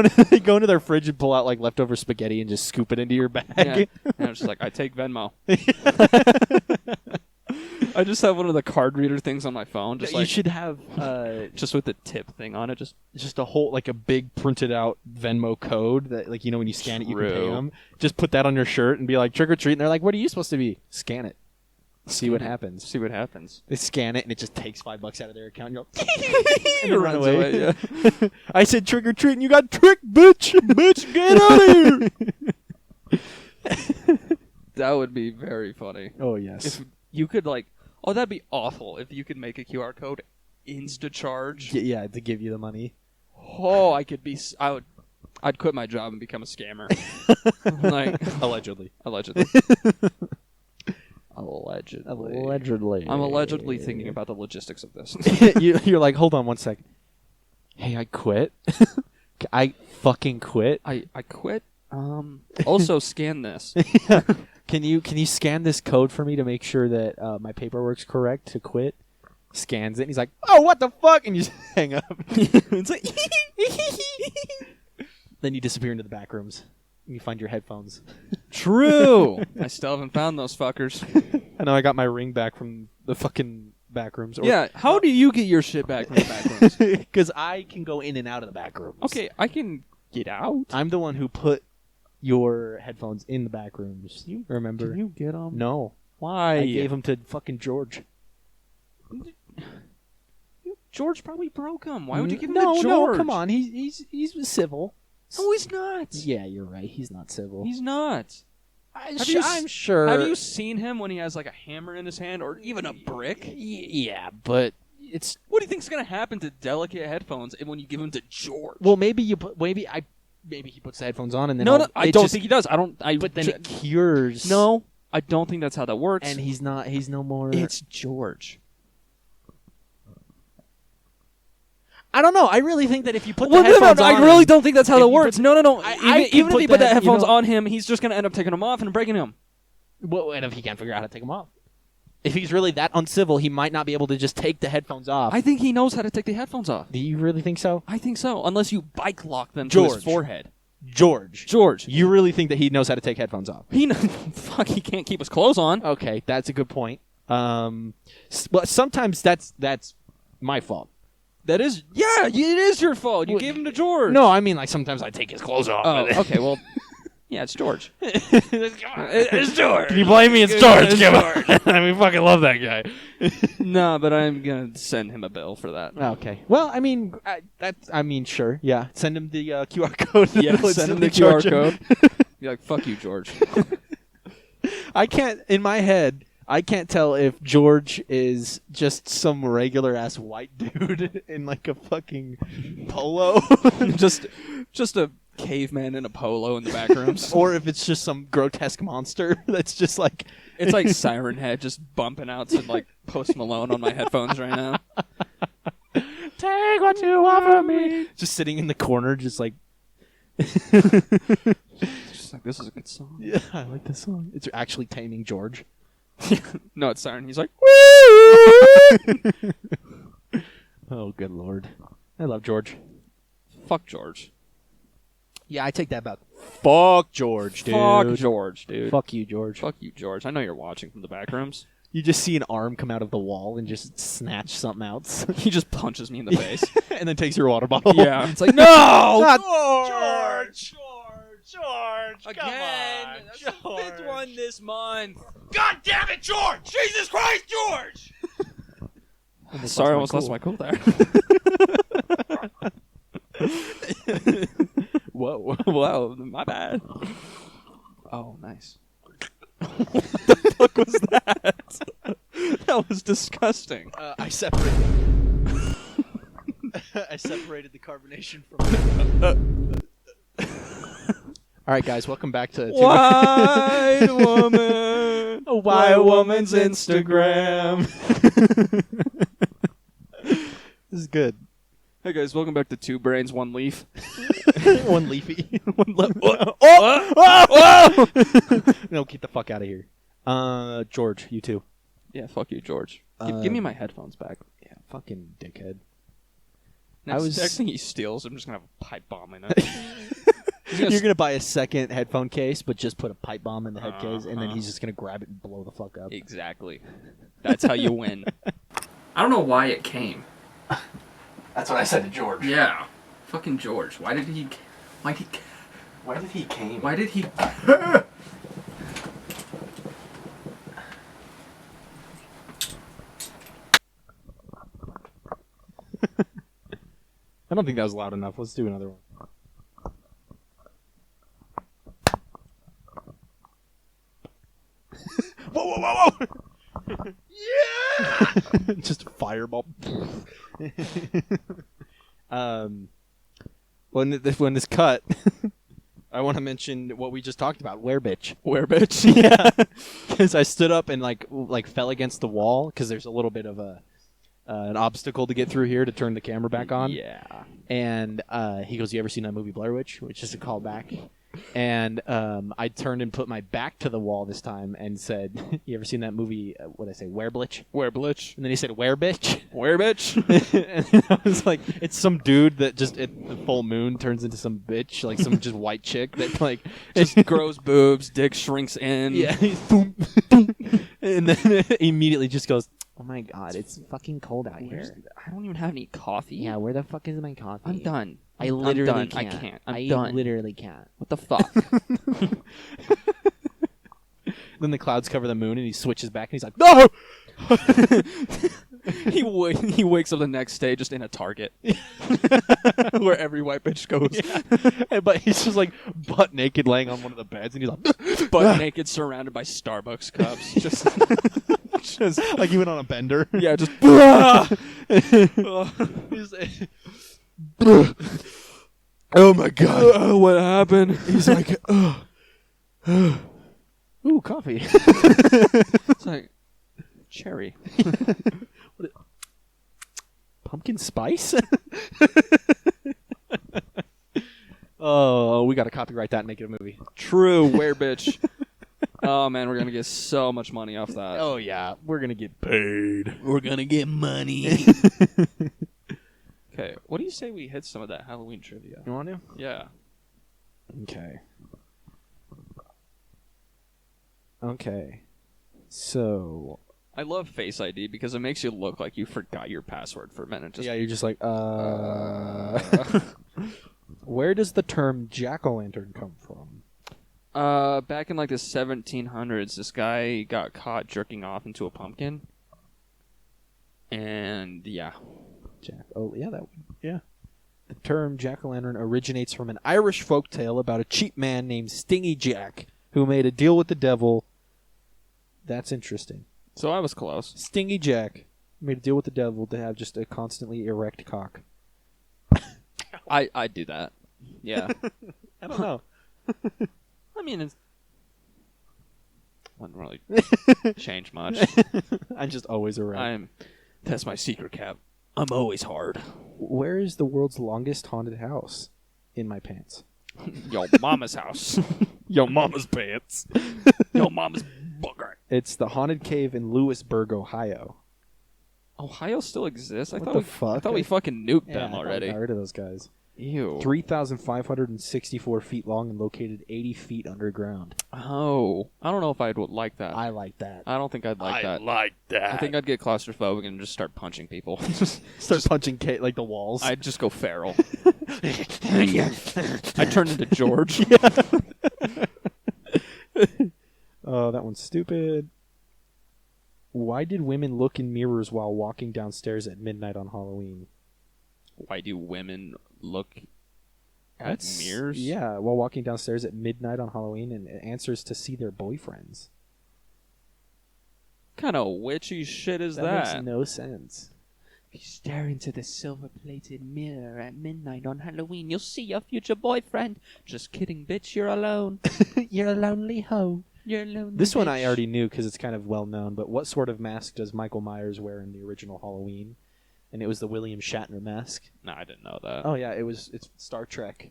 into their fridge and pull out like leftover spaghetti and just scoop it into your bag. yeah. And I'm just like, I take Venmo. I just have one of the card reader things on my phone. Just you like, should have just with the tip thing on it. just a whole like a big printed out Venmo code that like when you scan it you can pay True. them. Just put that on your shirt and be like trick or treat. And they're like, what are you supposed to be? Scan it. See what happens. See what happens. They scan it and it just takes $5 out of their account. And you're like, and they run Runs away. yeah. I said trick or treat and you got tricked, bitch. Bitch, get out of here. That would be very funny. Oh yes. If you could like, oh, that'd be awful if you could make a QR code insta-charge. Yeah, to give you the money. Oh, I'd quit my job and become a scammer. Like, Allegedly. allegedly. Allegedly. I'm allegedly thinking about the logistics of this. You're like, hold on one sec. Hey, I quit. I fucking quit. I quit. Also, scan this. Can you scan this code for me to make sure that my paperwork's correct to quit? Scans it. And he's like, oh, what the fuck? And you just hang up. It's like, then you disappear into the back rooms. And you find your headphones. True. I still haven't found those fuckers. I know I got my ring back from the fucking back rooms. Yeah. How do you get your shit back from the back rooms? Because I can go in and out of the back rooms. Okay, I can get out. I'm the one who put your headphones in the back rooms. You remember? Can you get them? No. Why? I gave them to fucking George. George probably broke them. Why would you give them no, to George? No, come on. He's civil. No, he's not. Yeah, you're right. He's not civil. He's not. I'm you sure. Have you seen him when he has like a hammer in his hand or even a brick? Yeah, but it's What do you think's gonna happen to delicate headphones when you give them to George? well. Maybe he puts the headphones on and then no, I don't think he does. But then it cures. No, I don't think that's how that works. and he's not. He's no more. it's George. I don't know. I really think that if you put Well, the headphones on, I really don't think that's how if that you works. put- No. I can Even if put you put the that, headphones you know- on him, he's just gonna end up taking them off and breaking them. Well, and if he can't figure out how to take them off. If he's really that uncivil, he might not be able to just take the headphones off. I think he knows how to take the headphones off. Do you really think so? I think so, unless you bike lock them to George. his forehead. George. You really think that he knows how to take headphones off? Fuck, he can't keep his clothes on. Okay, that's a good point. Well, sometimes that's my fault. That is, yeah, it is your fault. You gave him to George. No, I mean like sometimes I take his clothes off. Oh, okay, well, yeah, it's George. It's George. Can you blame me? It's George. I mean, fucking love that guy. No, but I'm gonna send him a bill for that. Okay. Well, I mean, sure. Yeah. Send him the QR code. Yeah, send him the QR code. Be like, fuck you, George. I can't, in my head, I can't tell if George is just some regular ass white dude in like a fucking polo, just a caveman in a polo in the back rooms. or if it's just some grotesque monster that's just like It's like Siren Head just bumping out to like Post Malone on my headphones right now. take what you offer me, just sitting in the corner, just like. Just like, this is a good song. Yeah, I like this song. It's actually taming George. No, it's Siren. He's like, Oh, good lord. I love George. fuck George. Yeah, I take that back. Fuck George, dude. Fuck George, dude. Fuck you, George. Fuck you, George. I know you're watching from the back rooms. You just see an arm come out of the wall and just snatch something else. He just punches me in the face. and then takes your water bottle. Yeah. It's like, no! Not George! Again! Come on, That's the fifth one this month. God damn it, George! Jesus Christ, George! Sorry, I almost lost my cool there. Whoa. Whoa, my bad. Oh, nice. What the fuck was that? That was disgusting. I separated. I separated the carbonation from. All right, guys, welcome back to White woman. A white woman's Instagram. This is good. Hey guys, welcome back to Two Brains, One Leaf. One leafy. One left. No, get the fuck out of here. George, you too. Yeah, fuck you, George. Give me my headphones back. Yeah, fucking dickhead. Next thing he steals, I'm just gonna have a pipe bomb in it. You're gonna buy a second headphone case, but just put a pipe bomb in the head case, and then he's just gonna grab it and blow the fuck up. Exactly. That's how you win. I don't know why it came. That's what I said to George. Yeah. Fucking George. Why did he came? Why did he... I don't think that was loud enough. Let's do another one. Whoa! Yeah! Just a fireball. When this cut, I want to mention what we just talked about. Where bitch? Yeah, because I stood up and like fell against the wall because there's a little bit of an obstacle to get through here to turn the camera back on. Yeah. And he goes, "You ever seen that movie Blair Witch?" Which is a callback. And I turned and put my back to the wall this time and said, "You ever seen that movie? What did I say? Wereblitch?" Wereblitch. And then he said, "Where bitch?" Where bitch? And I was like, "It's some dude that just at the full moon turns into some bitch, like some just white chick that like Just grows boobs, dick shrinks in. yeah." Boom, boom. And then immediately just goes, "Oh my god, it's fucking cold out here." I don't even have any coffee. Yeah, where the fuck is my coffee? I'm done. I I'm literally done. can't. I can't. I'm I done. literally can't. What the fuck? Then the clouds cover the moon, and he switches back, and he's like, "No!" He wakes up the next day just in a Target, where every white bitch goes, But he's just like butt naked, laying on one of the beds, and he's like, butt naked, surrounded by Starbucks cups. Just like he went on a bender. yeah, just. He's oh my god! What happened? He's like, ooh, coffee. It's like cherry. Pumpkin spice? Oh, we gotta copyright that and make it a movie. True, where bitch. Oh man, we're gonna get so much money off that. Oh yeah, we're gonna get paid. We're gonna get money. Okay, what do you say we hit some of that Halloween trivia? You want to? Yeah. Okay. Okay. So. I love Face ID because it makes you look like you forgot your password for a minute. Just, Yeah, you're just like, Where does the term jack-o'-lantern come from? back in like the 1700s, this guy got caught jerking off into a pumpkin. And yeah. Yeah. The term jack-o'-lantern originates from an Irish folktale about a cheap man named Stingy Jack who made a deal with the devil. That's interesting. So I was close. Stingy Jack made a deal with the devil to have just a constantly erect cock. I'd do that. Yeah. I don't know. I mean, it wouldn't really change much. I'm just always erect. That's my secret cap. I'm always hard. Where is the world's longest haunted house? In my pants. Yo mama's house. Yo mama's pants. Yo mama's booger. It's the haunted cave in Lewisburg, Ohio. Ohio still exists? I What thought the we fuck? I thought we fucking nuked Yeah, them I thought already. I got rid of those guys. Ew. 3,564 feet long and located 80 feet underground. Oh, I don't know if I'd like that. I like that. I don't think I'd like that. like that. I think I'd get claustrophobic and just start punching people. Start punching like the walls. I'd just go feral. I'd turn into George. Oh, that one's stupid. Why did women look in mirrors while walking downstairs at midnight on Halloween? Why do women look at mirrors? Yeah, while walking downstairs at midnight on Halloween, and it answers to see their boyfriends. What kind of witchy shit is That makes no sense. If you stare into the silver-plated mirror at midnight on Halloween, you'll see your future boyfriend. Just kidding, bitch. You're alone. You're a lonely hoe. You're a lonely This one bitch. I already knew because it's kind of well known, but what sort of mask does Michael Myers wear in the original Halloween? And it was the William Shatner mask. No, I didn't know that. Oh yeah, it's Star Trek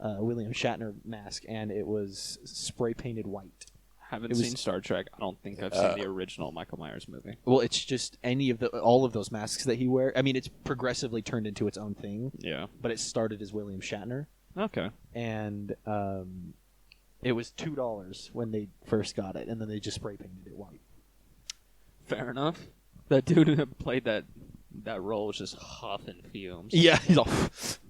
William Shatner mask, and it was spray painted white. Haven't it was- seen Star Trek. I don't think I've seen the original Michael Myers movie. Well, it's just all of those masks that he wears. I mean, it's progressively turned into its own thing, Yeah. but it started as William Shatner, Okay. and it was $2 when they first got it, and then they just spray painted it white. Fair enough. That dude who played that role was just huffing fumes. Yeah, he's all,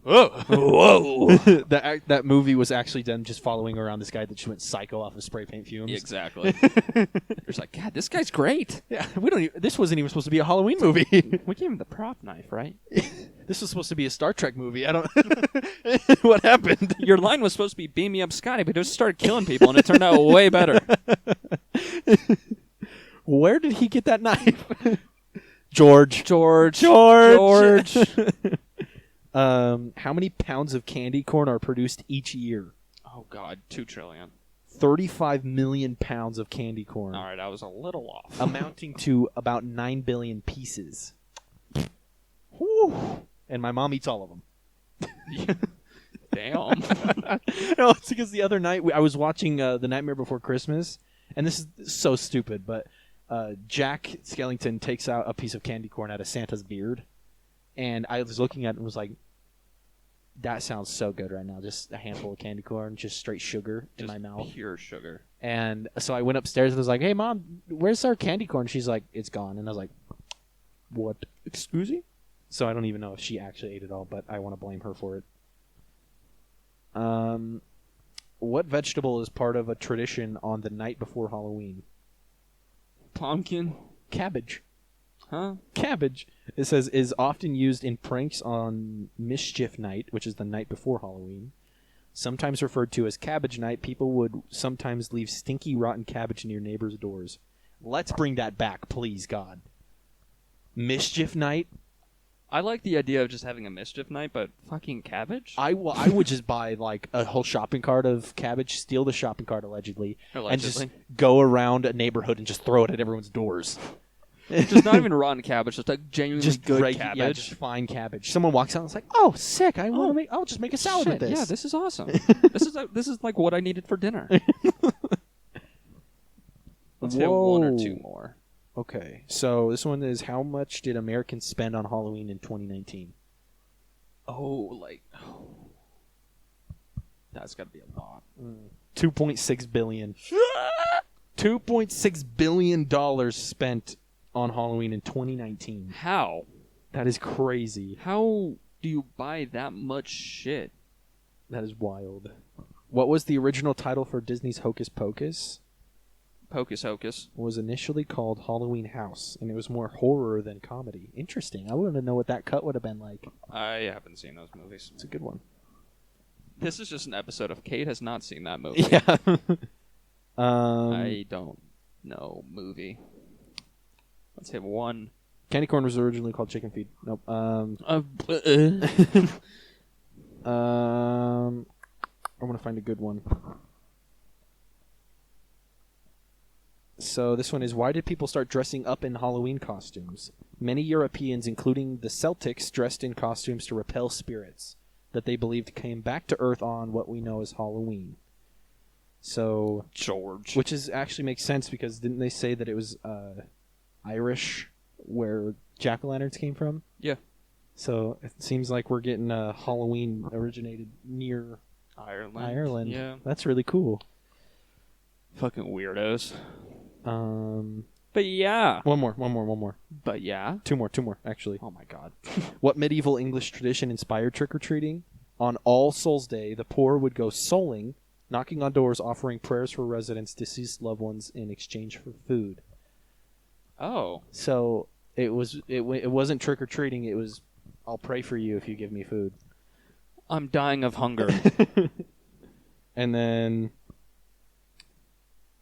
whoa. that movie was actually them just following around this guy that just went psycho off of spray paint fumes. Exactly. There's like, God, this guy's great. Yeah, this wasn't even supposed to be a Halloween movie. We gave him the prop knife, right? This was supposed to be a Star Trek movie. I don't. What happened? Your line was supposed to be "Beam me up, Scotty," but it just started killing people, and it turned out way better. Where did he get that knife? George. George. How many pounds of candy corn are produced each year? Oh God, 2 trillion. 35 million pounds of candy corn. All right, I was a little off. Amounting to about 9 billion pieces. Whew. And my mom eats all of them. Damn. No, it's because the other night I was watching The Nightmare Before Christmas, and this is so stupid, but Jack Skellington takes out a piece of candy corn out of Santa's beard, and I was looking at it and was like, that sounds so good right now. Just a handful of candy corn, just straight sugar in my mouth. Pure sugar. And so I went upstairs and was like, hey, Mom, where's our candy corn? She's like, it's gone. And I was like, what? Excuse me? So I don't even know if she actually ate it all, but I want to blame her for it. What vegetable is part of a tradition on the night before Halloween? Pumpkin. Cabbage. Huh? Cabbage. It says is often used in pranks on Mischief Night, which is the night before Halloween. Sometimes referred to as Cabbage Night, people would sometimes leave stinky, rotten cabbage near neighbors' doors. Let's bring that back, please, God. Mischief Night? I like the idea of just having a mischief night, but fucking cabbage? I would just buy like a whole shopping cart of cabbage, steal the shopping cart allegedly, and just go around a neighborhood and just throw it at everyone's doors. Just not even rotten cabbage, just like genuinely Just good cabbage. Yeah, just fine cabbage. Someone walks out and it's like, "Oh, sick! I'll just make a salad Shit, with this." Yeah, this is awesome. This is like what I needed for dinner. Let's hit one or Whoa. two more. Okay, so this one is how much did Americans spend on Halloween in 2019? That's got to be a lot. 2.6 billion. 2.6 billion dollars spent on Halloween in 2019. How? That is crazy. How do you buy that much shit? That is wild. What was the original title for Disney's Hocus Pocus? Hocus Hocus. It was initially called Halloween House, and it was more horror than comedy. Interesting. I wanted to know what that cut would have been like. I haven't seen those movies. It's a good one. This is just an episode of Kate has not seen that movie. Yeah. I don't know movie. Let's hit one. Candy corn was originally called Chicken Feed. Nope. I want to find a good one. So this one is, why did people start dressing up in Halloween costumes? Many Europeans, including the Celtics, dressed in costumes to repel spirits that they believed came back to Earth on what we know as Halloween. So, George. which is actually makes sense because didn't they say that it was Irish where jack-o'-lanterns came from? Yeah. So it seems like we're getting Halloween originated near Ireland. Yeah. That's really cool. Fucking weirdos. Um, But yeah. one more. But yeah. Two more, actually. Oh my god. What medieval English tradition inspired trick-or-treating? On All Souls Day, the poor would go souling, knocking on doors, offering prayers for residents' deceased loved ones in exchange for food. Oh. So it wasn't trick-or-treating, it was, I'll pray for you if you give me food. I'm dying of hunger. And then,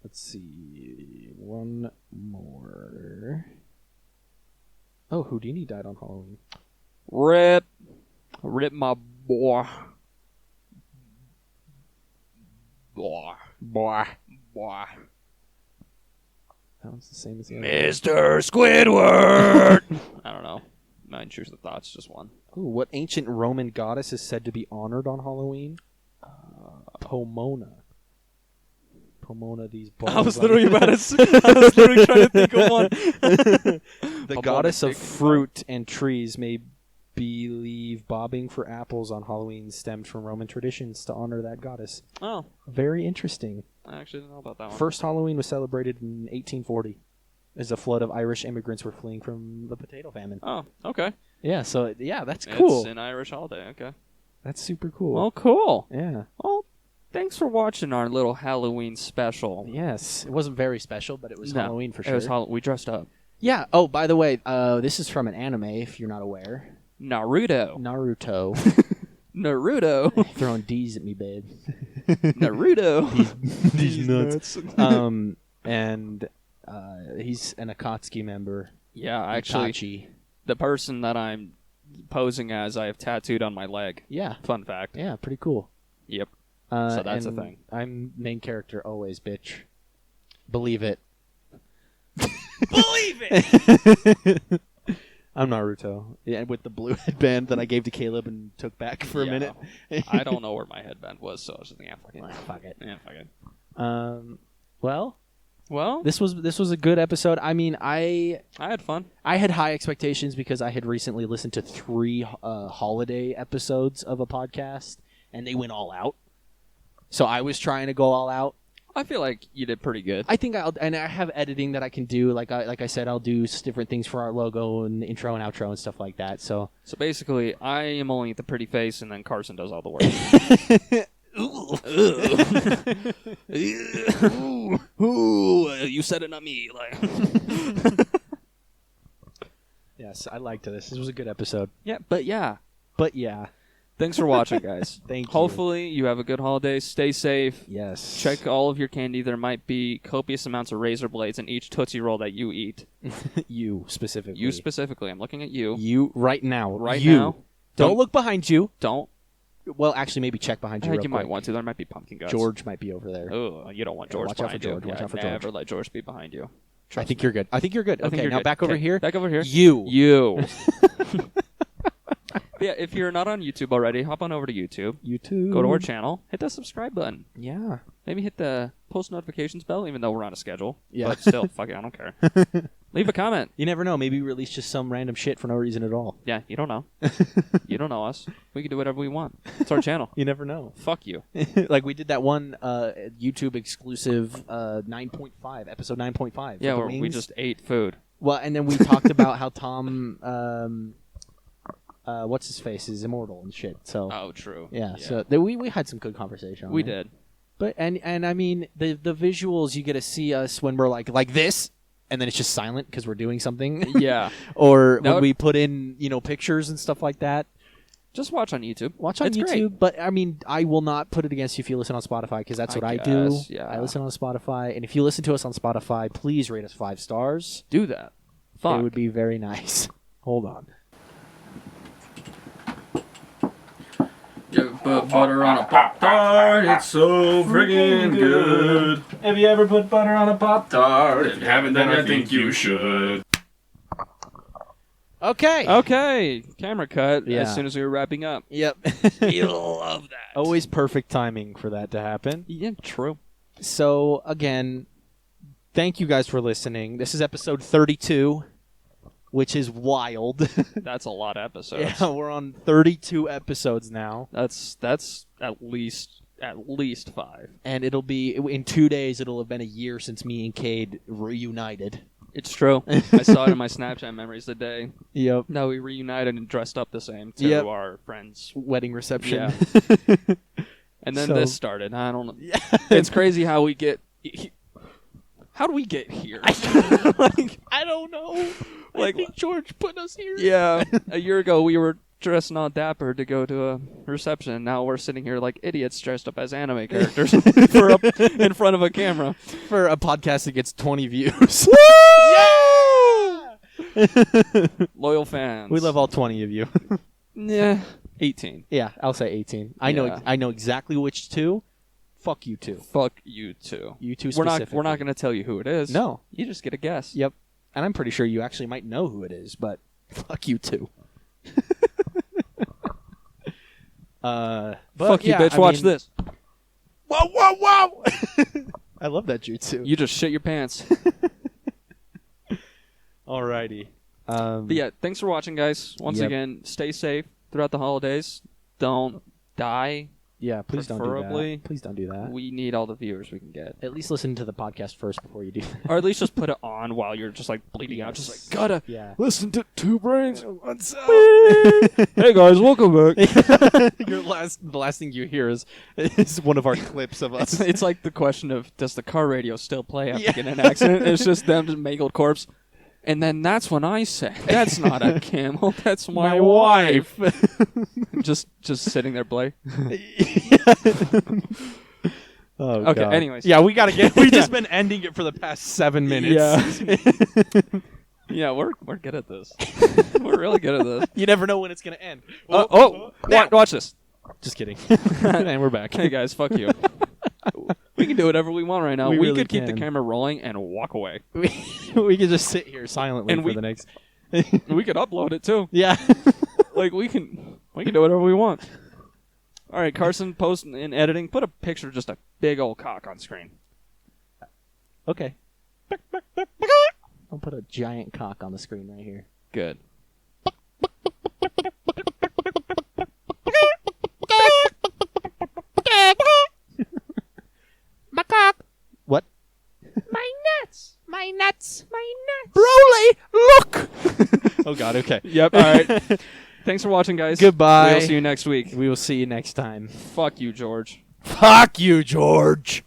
let's see, one more. Oh, Houdini died on Halloween. Rip my boy. Boy. That one's the same as the other. Mr. Squidward. I don't know. My intrusive thoughts just one. Ooh, what ancient Roman goddess is said to be honored on Halloween? Pomona. Pomona, these balls. I was literally trying to think of one. The Pomona, goddess of big fruit and trees may believe bobbing for apples on Halloween stemmed from Roman traditions to honor that goddess. Oh, Very interesting. I actually didn't know about that one. First Halloween was celebrated in 1840 as a flood of Irish immigrants were fleeing from the potato famine. Oh, okay. Yeah, so yeah, that's cool. It's an Irish holiday. Okay. That's super cool. Well, cool. yeah. Well, thanks for watching our little Halloween special. Yes, it wasn't very special, but it was No, Halloween for It sure. was we dressed up. Yeah. Oh, by the way, this is from an anime. If you're not aware, Naruto. Naruto. Naruto. Throwing D's at me, babe. Naruto. These nuts. And he's an Akatsuki member. Yeah, actually, Itachi. the person that I'm posing as, I have tattooed on my leg. Yeah. Fun fact. Yeah. Pretty cool. Yep. So that's a and thing. I'm main character always, bitch. Believe it. Believe it. I'm Naruto. Yeah, with the blue headband that I gave to Caleb and took back for a Yeah. minute. I don't know where my headband was, so I was just like, yeah, fuck it. Fuck it. Yeah, fuck it. Well, Well, this was a good episode. I mean, I I had fun. had high expectations because I had recently listened to 3 holiday episodes of a podcast, and they went all out. So I was trying to go all out. I feel like you did pretty good. I think I have editing that I can do. Like I said, I'll do different things for our logo and intro and outro and stuff like that. So So basically, I am only the pretty face, and then Carson does all the work. Ooh, you said it, not me. Like, Yes, I liked this. This was a good episode. yeah, but yeah. But yeah, Thanks for watching, guys. thank you. Hopefully, you have a good holiday. Stay safe. Yes. Check all of your candy. There might be copious amounts of razor blades in each Tootsie Roll that you eat. you specifically. You specifically. I'm looking at you. You right now. Right you. now. Don't look behind you. Don't. well, actually, maybe check behind I you. think real you might quick. want to. There might be pumpkin guts. George might be over there. Oh, you don't want Yeah, George watch out behind for you. George, watch Yeah, out for never George. let George be behind you. I Trust think me. you're good. I think you're good. I think Okay, you're now good. back over Okay, here. Back over here. You. You. Yeah, if you're not on YouTube already, hop on over to YouTube. YouTube. Go to our channel. Hit that subscribe button. Yeah. Maybe hit the post notifications bell, even though we're on a schedule. Yeah. But still, fuck it, I don't care. Leave a comment. You never know. Maybe we release just some random shit for no reason at all. Yeah, you don't know. You don't know us. We can do whatever we want. It's our channel. You never know. Fuck you. Like we did that one YouTube exclusive 9.5 episode 9.5. Yeah, with the where we wings. just ate food. Well, and then we talked about how Tom, what's his face, is immortal and shit. So Oh, true. yeah, so we had some good conversation. On We it. did. But and I mean the visuals you get to see us when we're like this, and then it's just silent because we're doing something. Yeah. Or That when would- we put in pictures and stuff like that. Just watch on YouTube. Watch on It's YouTube, great. but I mean, I will not put it against you if you listen on Spotify because that's I what I do. guess, yeah. I listen on Spotify, and if you listen to us on Spotify, please rate us 5 stars. Do that. Fuck. It would be very nice. Hold on. You put butter on a Pop-Tart, it's so friggin' good. Have you ever put butter on a Pop-Tart? If you haven't, then I think you should. Okay. Okay. Camera cut Yeah. as soon as we were wrapping up. Yep. You'll love that. Always perfect timing for that to happen. Yeah, true. So, again, thank you guys for listening. This is episode 32, which is wild. That's a lot of episodes. Yeah, we're on 32 episodes now. That's at least 5. And it'll be, in 2 days, it'll have been a year since me and Cade reunited. It's true. I saw it in my Snapchat memories today. Yep. No, we reunited and dressed up the same to Yep. our friends. Wedding reception. Yeah. And then So- this started. I don't know. It's crazy how we get. How do we get here? Like, I don't know. Like- I think George put us here. yeah. A year ago, we were dressing all dapper to go to a reception. Now we're sitting here like idiots dressed up as anime characters in front of a camera. For a podcast that gets 20 views. Loyal fans. We love all 20 of you. Yeah. 18. Yeah, I'll say 18. Yeah. I know exactly which two. Fuck you two. Fuck you too. You two We're specifically. not going to tell you who it is. No. You just get a guess. Yep. And I'm pretty sure you actually might know who it is, but fuck you too. But Fuck you, yeah, bitch. I Watch mean- this. Whoa, whoa, whoa! I love that jutsu. You just shit your pants. Alrighty. But yeah, thanks for watching, guys. Once Yep. again, stay safe throughout the holidays. Don't die. Yeah, please don't do preferably- that. Please don't do that. We need all the viewers we can get. At least listen to the podcast first before you do that. Or at least just put it on while you're just like bleeding out. Just like, gotta Yeah. listen to Two Brains. What's up? Hey guys, welcome back. The last thing you hear is one of our clips of us. It's like the question of, does the car radio still play after Yeah. getting in an accident? It's just them, just mangled corpse. And then that's when I say, that's not a camel, that's my wife. just sitting there, play. Oh, Okay, God. anyways. Yeah, we gotta get. We've just been ending it for the past 7 minutes. Yeah. Yeah, we're good at this. We're really good at this. You never know when it's gonna end. Watch this. Just kidding. And we're back. Hey guys, fuck you. We can do whatever we want right now. We We really could keep the can. camera rolling and walk away. we can just sit here silently And for we- the next. We could upload it too. Yeah. Like we can do whatever we want. All right, Carson, post in editing, put a picture of just a big old cock on screen. Okay. I'll put a giant cock on the screen right here. Good. What? My nuts! My nuts! My nuts! Broly, look! Oh God. Okay. Yep. All right. Thanks for watching, guys. Goodbye. We'll see you next week. We will see you next time. Fuck you, George. Fuck you, George.